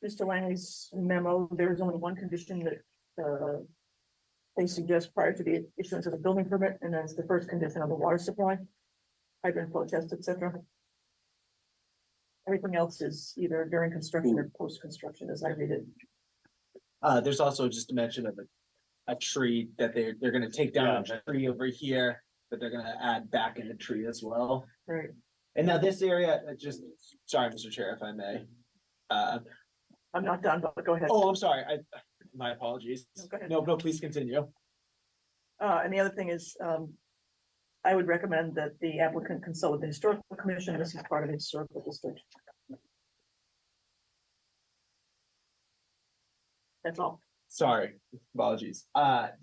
Speaker 12: Mr. Langley's memo, there is only one condition that, they suggest prior to the issuance of the building permit, and that's the first condition of the water supply, hydrant flow test, etc. Everything else is either during construction or post-construction, as I read it.
Speaker 1: There's also just a mention of a tree that they're gonna take down a tree over here, but they're gonna add back in the tree as well.
Speaker 12: Right.
Speaker 1: And now this area, sorry, Mr. Chair, if I may.
Speaker 12: I'm not done, but go ahead.
Speaker 1: Oh, I'm sorry. My apologies.
Speaker 12: No, go ahead.
Speaker 1: No, please continue.
Speaker 12: And the other thing is, I would recommend that the applicant consult with the historical commission. This is part of the historical district. That's all.
Speaker 1: Sorry, apologies.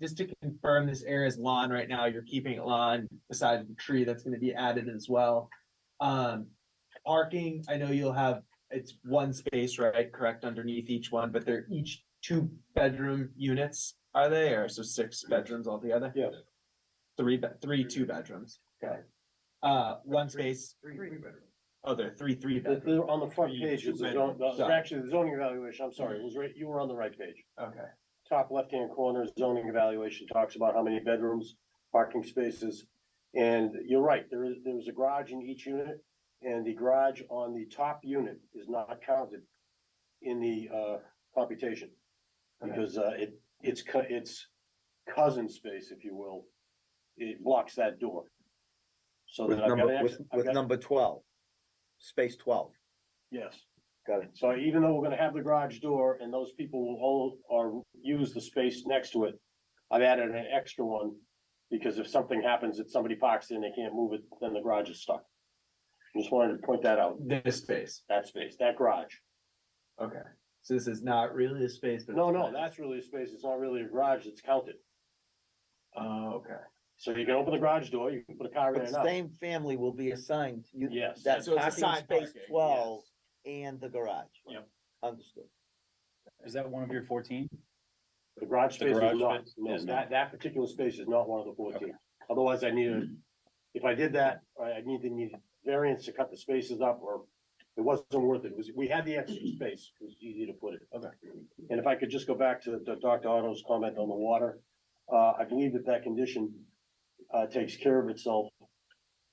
Speaker 1: Just to confirm, this area is lawn right now. You're keeping it lawn beside the tree that's gonna be added as well. Parking, I know you'll have, it's 1 space, right? Correct, underneath each one, but they're each 2-bedroom units, are they? Or so 6 bedrooms altogether?
Speaker 5: Yes.
Speaker 1: 3 2-bedrooms. Okay. 1 space.
Speaker 12: 3 bedroom.
Speaker 1: Oh, they're 3 bedrooms.
Speaker 5: They're on the front
Speaker 1: Three
Speaker 5: page,
Speaker 1: two
Speaker 5: is the
Speaker 1: bedrooms.
Speaker 5: actually, the zoning evaluation, I'm sorry, it was right, you were on the right page.
Speaker 1: Okay.
Speaker 5: top left-hand corner, zoning evaluation talks about how many bedrooms, parking spaces. And you're right, there's a garage in each unit, and the garage on the top unit is not counted in the, computation. Because, it's cousin space, if you will, it blocks that door. So
Speaker 7: With
Speaker 5: then I've got
Speaker 7: number,
Speaker 5: an
Speaker 7: with,
Speaker 5: extra,
Speaker 7: with number 12, space 12.
Speaker 5: yes.
Speaker 7: Got it.
Speaker 5: So even though we're gonna have the garage door and those people will hold or use the space next to it, I've added an extra one. Because if something happens that somebody parks in, they can't move it, then the garage is stuck. Just wanted to point that out,
Speaker 1: This space,
Speaker 5: that space, that garage.
Speaker 1: okay, so this is not really a space, but.
Speaker 5: No,
Speaker 1: it's
Speaker 5: no,
Speaker 1: kind of-
Speaker 5: that's really a space, it's not really a garage, it's counted.
Speaker 1: Oh, okay.
Speaker 5: So you can open the garage door, you can put a car in
Speaker 7: But
Speaker 5: and
Speaker 7: the
Speaker 5: out.
Speaker 7: same family will be assigned, you,
Speaker 5: Yes.
Speaker 7: that
Speaker 1: So it's
Speaker 7: parking
Speaker 1: assigned
Speaker 7: space
Speaker 1: parking,
Speaker 7: 12 and the garage.
Speaker 5: Yep.
Speaker 7: Understood.
Speaker 9: Is that one of your 14?
Speaker 5: The garage
Speaker 9: The
Speaker 5: space is
Speaker 9: garage
Speaker 5: not,
Speaker 9: space
Speaker 5: no,
Speaker 9: is
Speaker 5: that particular space is not one of the 14. Otherwise, I needed, if I did that, I need variance to cut the spaces up, or it wasn't worth it. It was, we had the extra space, it was easy to put it. Okay. And if I could just go back to Dr. Otto's comment on the water, I believe that condition takes care of itself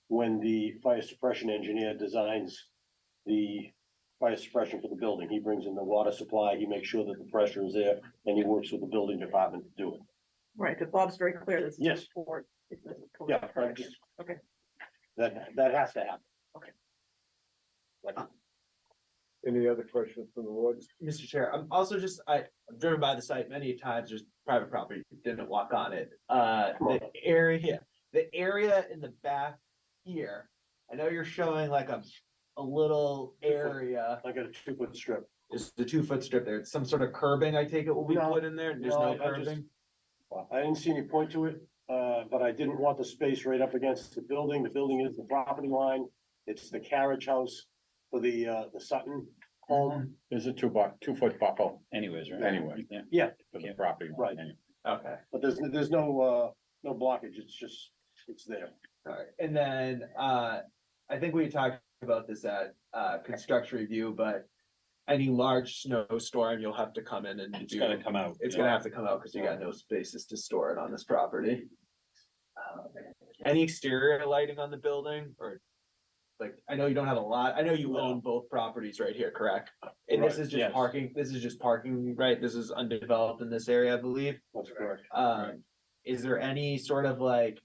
Speaker 5: when the fire suppression engineer designs the fire suppression for the building. He brings in the water supply, he makes sure that the pressure is there, and he works with the building department to do it.
Speaker 12: Right, because Bob's very clear this is
Speaker 5: Yes.
Speaker 12: for.
Speaker 5: Yeah, I'm just.
Speaker 12: Okay.
Speaker 5: That has to happen.
Speaker 4: Any other questions from the board?
Speaker 1: Mr. Chair, I'm also just, I've driven by the site many times, there's private property, didn't walk on it. The area in the back here, I know you're showing like a little area,
Speaker 5: I got a 2-foot strip.
Speaker 1: is the 2-foot strip there, it's some sort of curbing, I take it will be
Speaker 5: No,
Speaker 1: put in there, there's
Speaker 5: no,
Speaker 1: no
Speaker 5: I just-
Speaker 1: curbing?
Speaker 5: I didn't see any point to it, but I didn't want the space right up against the building. The building is the property line. It's the carriage house for the Sutton home.
Speaker 6: There's a 2-foot buffer
Speaker 9: Anyways, right?
Speaker 6: anyway.
Speaker 9: Yeah.
Speaker 5: Yeah,
Speaker 6: for the property. line
Speaker 5: Right.
Speaker 6: anyway.
Speaker 1: Okay,
Speaker 5: but there's no blockage. It's just, it's there.
Speaker 1: alright, and then, I think we talked about this at, construction review, but any large snowstorm, you'll have to come in and
Speaker 9: It's
Speaker 1: do.
Speaker 9: gotta come out.
Speaker 1: It's gonna have to come out because you got no spaces to store it on this property. Any exterior lighting on the building or? Like, I know you don't have a lot, I know you own both properties right here, correct? And this
Speaker 5: Right,
Speaker 1: is just
Speaker 5: yes.
Speaker 1: parking, right? This is undeveloped in this area, I believe.
Speaker 5: That's correct.
Speaker 1: Is there any sort of like?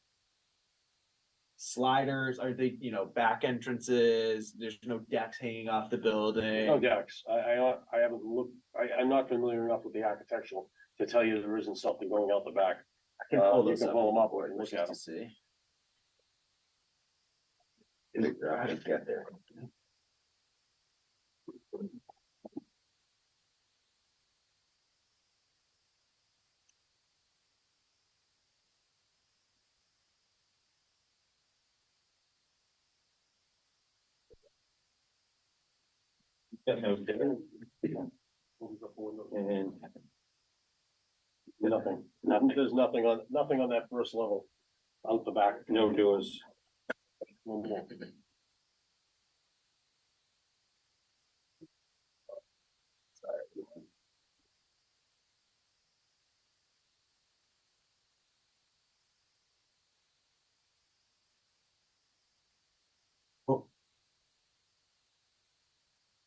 Speaker 1: Sliders, are they, back entrances, there's no decks hanging off the building?
Speaker 5: No decks. I haven't looked, I'm not familiar enough with the architectural to tell you there isn't something going out the back.
Speaker 1: I can pull
Speaker 5: You
Speaker 1: those
Speaker 5: can
Speaker 1: up
Speaker 5: pull them up
Speaker 1: before,
Speaker 5: and look
Speaker 1: just
Speaker 5: at
Speaker 1: to
Speaker 5: them.
Speaker 1: see. I didn't get there.
Speaker 3: Got no different.
Speaker 5: And nothing, there's nothing on that first level. Out the back,
Speaker 3: No doors.
Speaker 5: no more.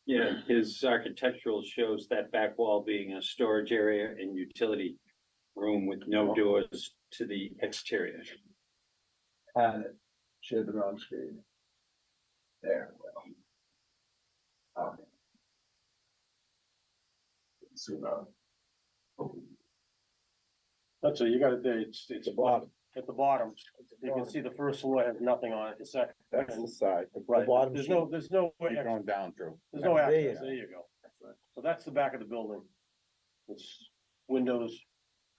Speaker 3: Yeah, his architectural shows that back wall being a storage area and utility room with no doors to the exterior.
Speaker 1: Had it, shared the wrong screen. There we go. Okay. Zoom out.
Speaker 5: That's it, you got it there, it's the bottom, at the bottom, you can see the first floor has nothing on it, the second.
Speaker 4: That's the side.
Speaker 5: Right,
Speaker 7: bottom
Speaker 5: there's
Speaker 7: sheet.
Speaker 5: no,
Speaker 6: Keep going down through.
Speaker 5: there's no
Speaker 7: There you
Speaker 5: access,
Speaker 7: go.
Speaker 5: there you go. So that's the back of the building. It's windows,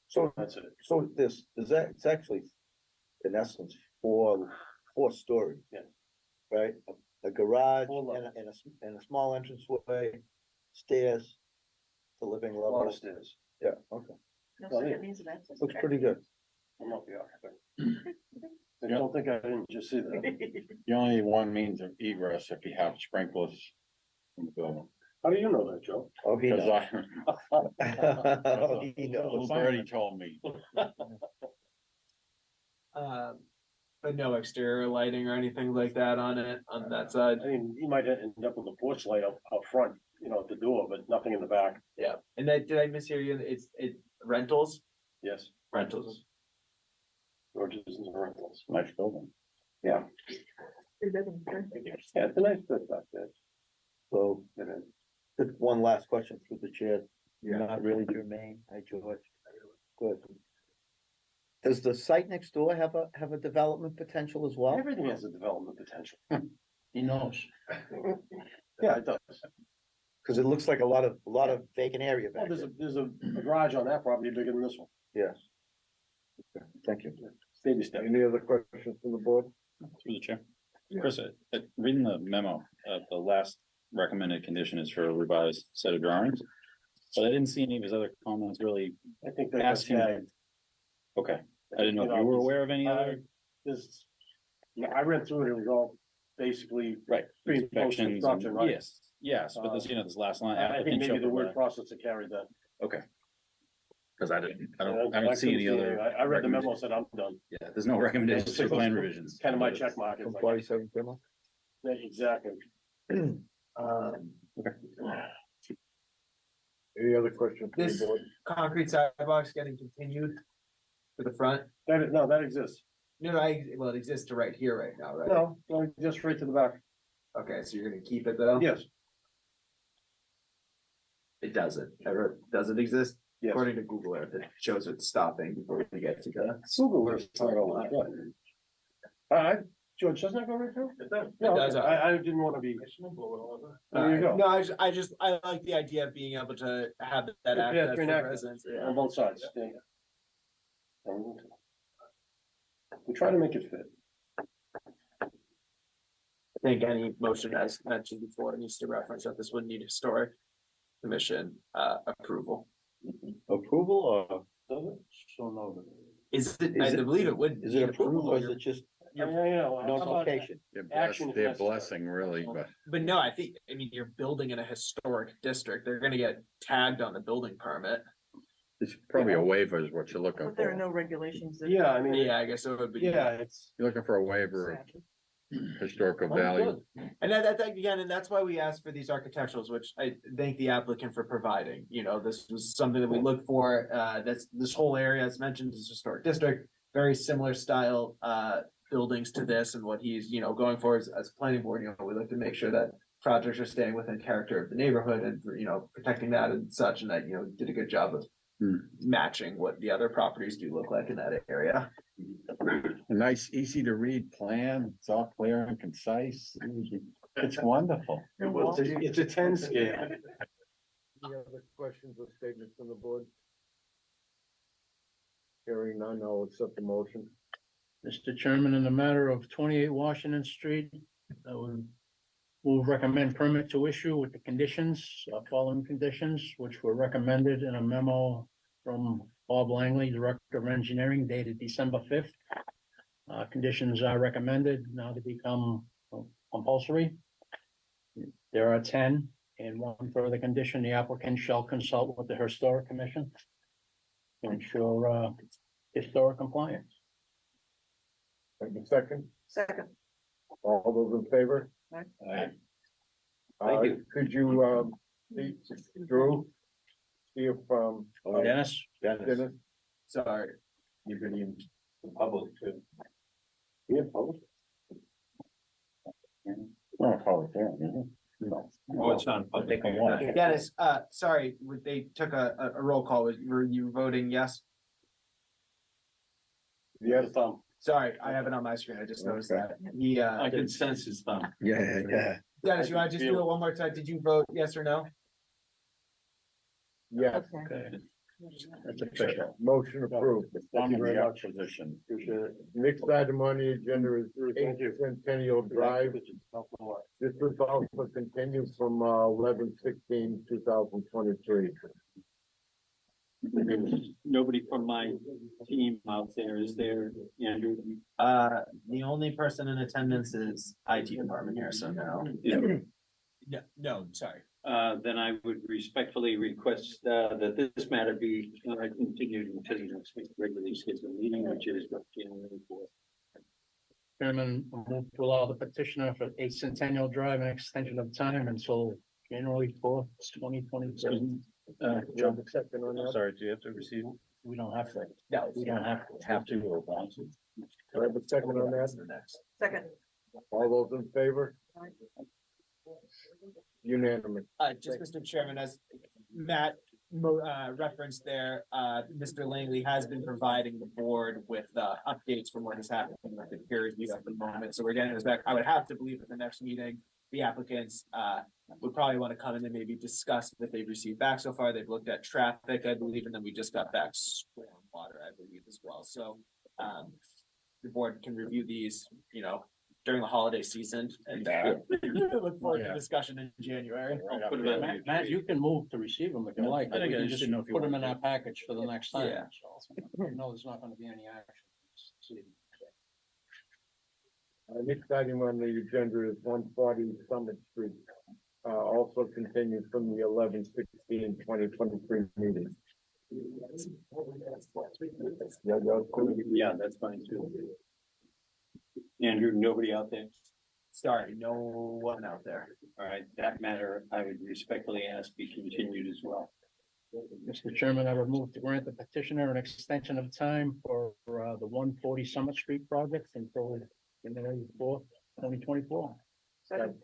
Speaker 7: So,
Speaker 5: that's it.
Speaker 7: so this, is that, it's actually, in essence, four stories.
Speaker 5: Yeah.
Speaker 7: Right? A garage
Speaker 5: Four
Speaker 7: and
Speaker 5: levels.
Speaker 7: and a small entranceway, stairs, the living
Speaker 5: A lot
Speaker 7: level.
Speaker 5: of stairs.
Speaker 7: Yeah, okay.
Speaker 12: No
Speaker 5: Well, yeah.
Speaker 12: second means of access.
Speaker 7: Looks pretty good.
Speaker 5: I'm not the architect. I don't think I didn't just see that.
Speaker 6: You only need one means of egress if you have sprinklers in the building.
Speaker 5: How do you know that, Joe?
Speaker 7: Oh, he
Speaker 6: Cause
Speaker 7: knows.
Speaker 6: I.
Speaker 7: Oh, he knows.
Speaker 6: Bernie told me.
Speaker 1: But no exterior lighting or anything like that on it, on that side.
Speaker 5: I mean, you might end up with a porch light up front, at the door, but nothing in the back.
Speaker 1: Yeah, and that, did I mishear you? It's rentals?
Speaker 5: Yes,
Speaker 1: Rentals.
Speaker 5: George's and rentals.
Speaker 6: Nice building.
Speaker 5: Yeah.
Speaker 12: Three bedroom, okay.
Speaker 5: Yeah, it's a nice bit back there.
Speaker 7: So, one last question through the chair. You're not really germane. Hi, George. Good. Does the site next door have a development potential as well?
Speaker 5: Everything has a development potential.
Speaker 6: He knows.
Speaker 5: Yeah, it does.
Speaker 7: Cause it looks like a lot of vacant area
Speaker 5: Well,
Speaker 7: back there.
Speaker 5: there's a garage on that property bigger than this one.
Speaker 7: Yes. Okay, thank you.
Speaker 5: Baby step.
Speaker 4: Any other questions from the board?
Speaker 9: Through the chair. Chris, reading the memo, the last recommended condition is for a revised set of drawings. But I didn't see any of his other comments really
Speaker 5: I think that
Speaker 9: ask him.
Speaker 5: tagged.
Speaker 9: Okay, I didn't know if you were aware of any other.
Speaker 5: This, I read through it, it was all basically.
Speaker 9: Right.
Speaker 5: Pre-
Speaker 9: Inspections and-
Speaker 5: post-construction, right?
Speaker 9: Yes, but this, this last line.
Speaker 5: I think
Speaker 9: applicant
Speaker 5: maybe
Speaker 9: shall
Speaker 5: the word
Speaker 9: provide-
Speaker 5: process that carried that.
Speaker 9: Okay. Cause I
Speaker 5: I
Speaker 9: don't see
Speaker 5: couldn't
Speaker 9: any other.
Speaker 5: I read the memo, said I'm done.
Speaker 9: Yeah, there's no recommendations for plan revisions.
Speaker 5: Kind of my check mark. It's
Speaker 7: From
Speaker 5: like-
Speaker 7: 47 Plymouth?
Speaker 5: Yeah, exactly.
Speaker 4: Any other questions from
Speaker 1: This
Speaker 4: the board?
Speaker 1: concrete sidewalks getting continued to the front?
Speaker 5: That exists.
Speaker 1: No, well, it exists to right here right now, right?
Speaker 5: No, just right to the back.
Speaker 1: Okay, so you're gonna keep it though?
Speaker 5: Yes,
Speaker 1: It doesn't, does it exist?
Speaker 5: yes.
Speaker 1: According to Google Earth, it shows it's stopping before we get to the.
Speaker 5: Google Earth, I don't know. George, doesn't that go right through?
Speaker 1: It
Speaker 5: No,
Speaker 1: does.
Speaker 5: I didn't want to be. There you go.
Speaker 1: No, I like the idea of being able to have that
Speaker 5: The
Speaker 1: access
Speaker 5: pedestrian
Speaker 1: for
Speaker 5: access.
Speaker 1: residents.
Speaker 5: On both sides. Yeah. We try to make it fit.
Speaker 1: I think any motion as mentioned before needs to reference that this would need historic commission approval.
Speaker 7: Approval or?
Speaker 5: So no.
Speaker 1: Is it,
Speaker 7: Is
Speaker 1: I
Speaker 7: it-
Speaker 1: believe it would.
Speaker 7: Is it
Speaker 1: need
Speaker 7: approval or is
Speaker 1: you're-
Speaker 7: it just
Speaker 5: Yeah, how about
Speaker 7: notification?
Speaker 5: Action
Speaker 6: Their
Speaker 5: necessary.
Speaker 6: blessing really, but
Speaker 1: But no, I mean, you're building in a historic district, they're gonna get tagged on the building permit.
Speaker 6: it's probably a waiver is what you're looking
Speaker 12: But there are
Speaker 6: for.
Speaker 12: no regulations. that-
Speaker 5: Yeah, I mean,
Speaker 1: Yeah, I guess it would be.
Speaker 5: yeah, it's.
Speaker 6: You're looking for a waiver of historical value.
Speaker 1: And that again, and that's why we asked for these architecturals, which I thank the applicant for providing, this was something that we looked for, that's, this whole area, as mentioned, is historic district. Very similar style, buildings to this and what he's, going for as a planning board, we like to make sure that projects are staying within character of the neighborhood and, protecting that and such, and that, did a good job of matching what the other properties do look like in that area.
Speaker 6: A nice, easy to read plan. It's all clear and concise. It's wonderful.
Speaker 5: It's a 10 scale.
Speaker 4: Any other questions or statements from the board? Hearing none, I'll accept the motion.
Speaker 10: Mr. Chairman, in the matter of 28 Washington Street, we'll recommend permit to issue with the conditions, following conditions, which were recommended in a memo from Bob Langley, Director of Engineering, dated December 5th. Conditions are recommended now to become compulsory. There are 10, and one further condition, the applicant shall consult with the Historic Commission to ensure historic compliance.
Speaker 4: Take a second.
Speaker 12: Second.
Speaker 4: All those in favor?
Speaker 12: Aye.
Speaker 1: Thank you.
Speaker 4: Could you, see, Drew? See if,
Speaker 10: Dennis?
Speaker 4: Dennis,
Speaker 1: Sorry.
Speaker 5: You're gonna use the public too. Yeah, public.
Speaker 6: Oh, public hearing, isn't it? No.
Speaker 3: Oh, it's not public.
Speaker 1: Dennis, sorry, they took a roll call, were you voting yes?
Speaker 4: yes,
Speaker 1: Sorry, I have it on my screen, I just noticed that.
Speaker 3: I can sense his thumb.
Speaker 7: Yeah.
Speaker 1: Dennis, you wanna just do it one more time, did you vote yes or no?
Speaker 4: yes,
Speaker 12: Okay.
Speaker 6: That's official.
Speaker 4: motion approved.
Speaker 6: I'm in
Speaker 4: very
Speaker 6: the
Speaker 4: much.
Speaker 6: opposition.
Speaker 4: Next item on the agenda is Eighth Centennial Drive. This was also continued from 11/16/2023.
Speaker 3: Nobody from my team out there, is there, Andrew?
Speaker 1: The only person in attendance is IT department here, so no. No, sorry,
Speaker 3: then I would respectfully request, that this matter be continued until the next regularly scheduled meeting, which is January 4th.
Speaker 10: Chairman, I move to allow the petitioner for 8 Centennial Drive an extension of time until January 4th, 2022.
Speaker 4: John, second on
Speaker 9: I'm
Speaker 4: that.
Speaker 9: sorry, do you have to receive?
Speaker 10: We don't have to.
Speaker 1: No,
Speaker 10: We don't have to or want to.
Speaker 4: Do I have a second on that?
Speaker 12: Second.
Speaker 4: All those in favor? Unanimous.
Speaker 1: Just Mr. Chairman, as Matt referenced there, Mr. Langley has been providing the board with updates from what is happening with the peer review at the moment. So we're getting this back. I would have to believe at the next meeting, the applicants would probably want to come in and maybe discuss what they've received back so far. They've looked at traffic, I believe, and then we just got back stormwater, I believe, as well. So the board can review these, during the holiday season and look forward to discussion in January.
Speaker 3: I'll put it on.
Speaker 10: Matt, you can move to receive them if you like.
Speaker 9: I think
Speaker 10: We
Speaker 9: I
Speaker 10: can
Speaker 9: just
Speaker 10: just
Speaker 9: didn't know if you
Speaker 10: put them in
Speaker 9: wanted
Speaker 10: our package for the next time.
Speaker 1: Yeah.
Speaker 10: So, no, there's not gonna be any action.
Speaker 4: Next item on the agenda is 140 Summit Street. Also continued from the 11/16/2023 meeting.
Speaker 3: Yeah, that's fine too. Andrew, nobody out there?
Speaker 1: Sorry, no one out there.
Speaker 3: All right, that matter, I would respectfully ask be continued as well.
Speaker 10: Mr. Chairman, I would move to grant the petitioner an extension of time for the 140 Summit Street project until January 4th, 2024.
Speaker 12: Second.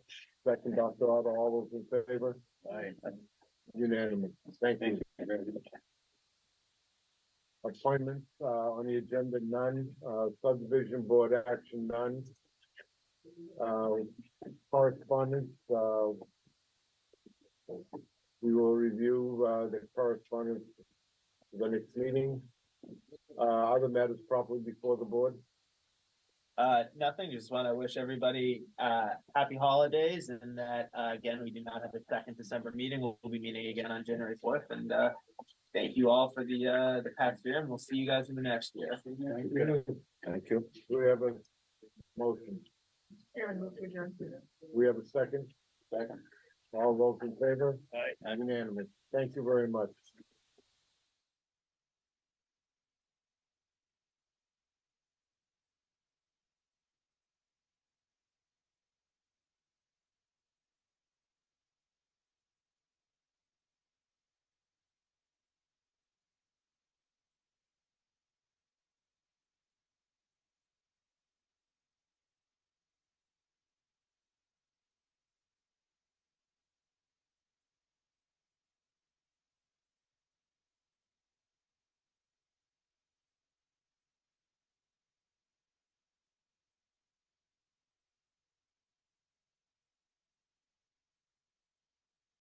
Speaker 4: Second, Dr. Otto, all those in favor?
Speaker 3: Aye.
Speaker 4: Unanimous. Thank you.
Speaker 3: you very much.
Speaker 4: Appointments, on the agenda, none, subdivision board action, none. Correspondence, we will review, the correspondence for the next meeting. Other matters properly before the board.
Speaker 1: Nothing, just want to wish everybody happy holidays and that again, we do not have a second December meeting. We'll be meeting again on January 4th and thank you all for the past year and we'll see you guys in the next year.
Speaker 4: Thank you. Do we have a motion?
Speaker 12: Aaron, move to adjourn.
Speaker 4: We have a second?
Speaker 3: Second.
Speaker 4: All those in favor?
Speaker 3: Aye.
Speaker 4: Unanimous. Thank you very much.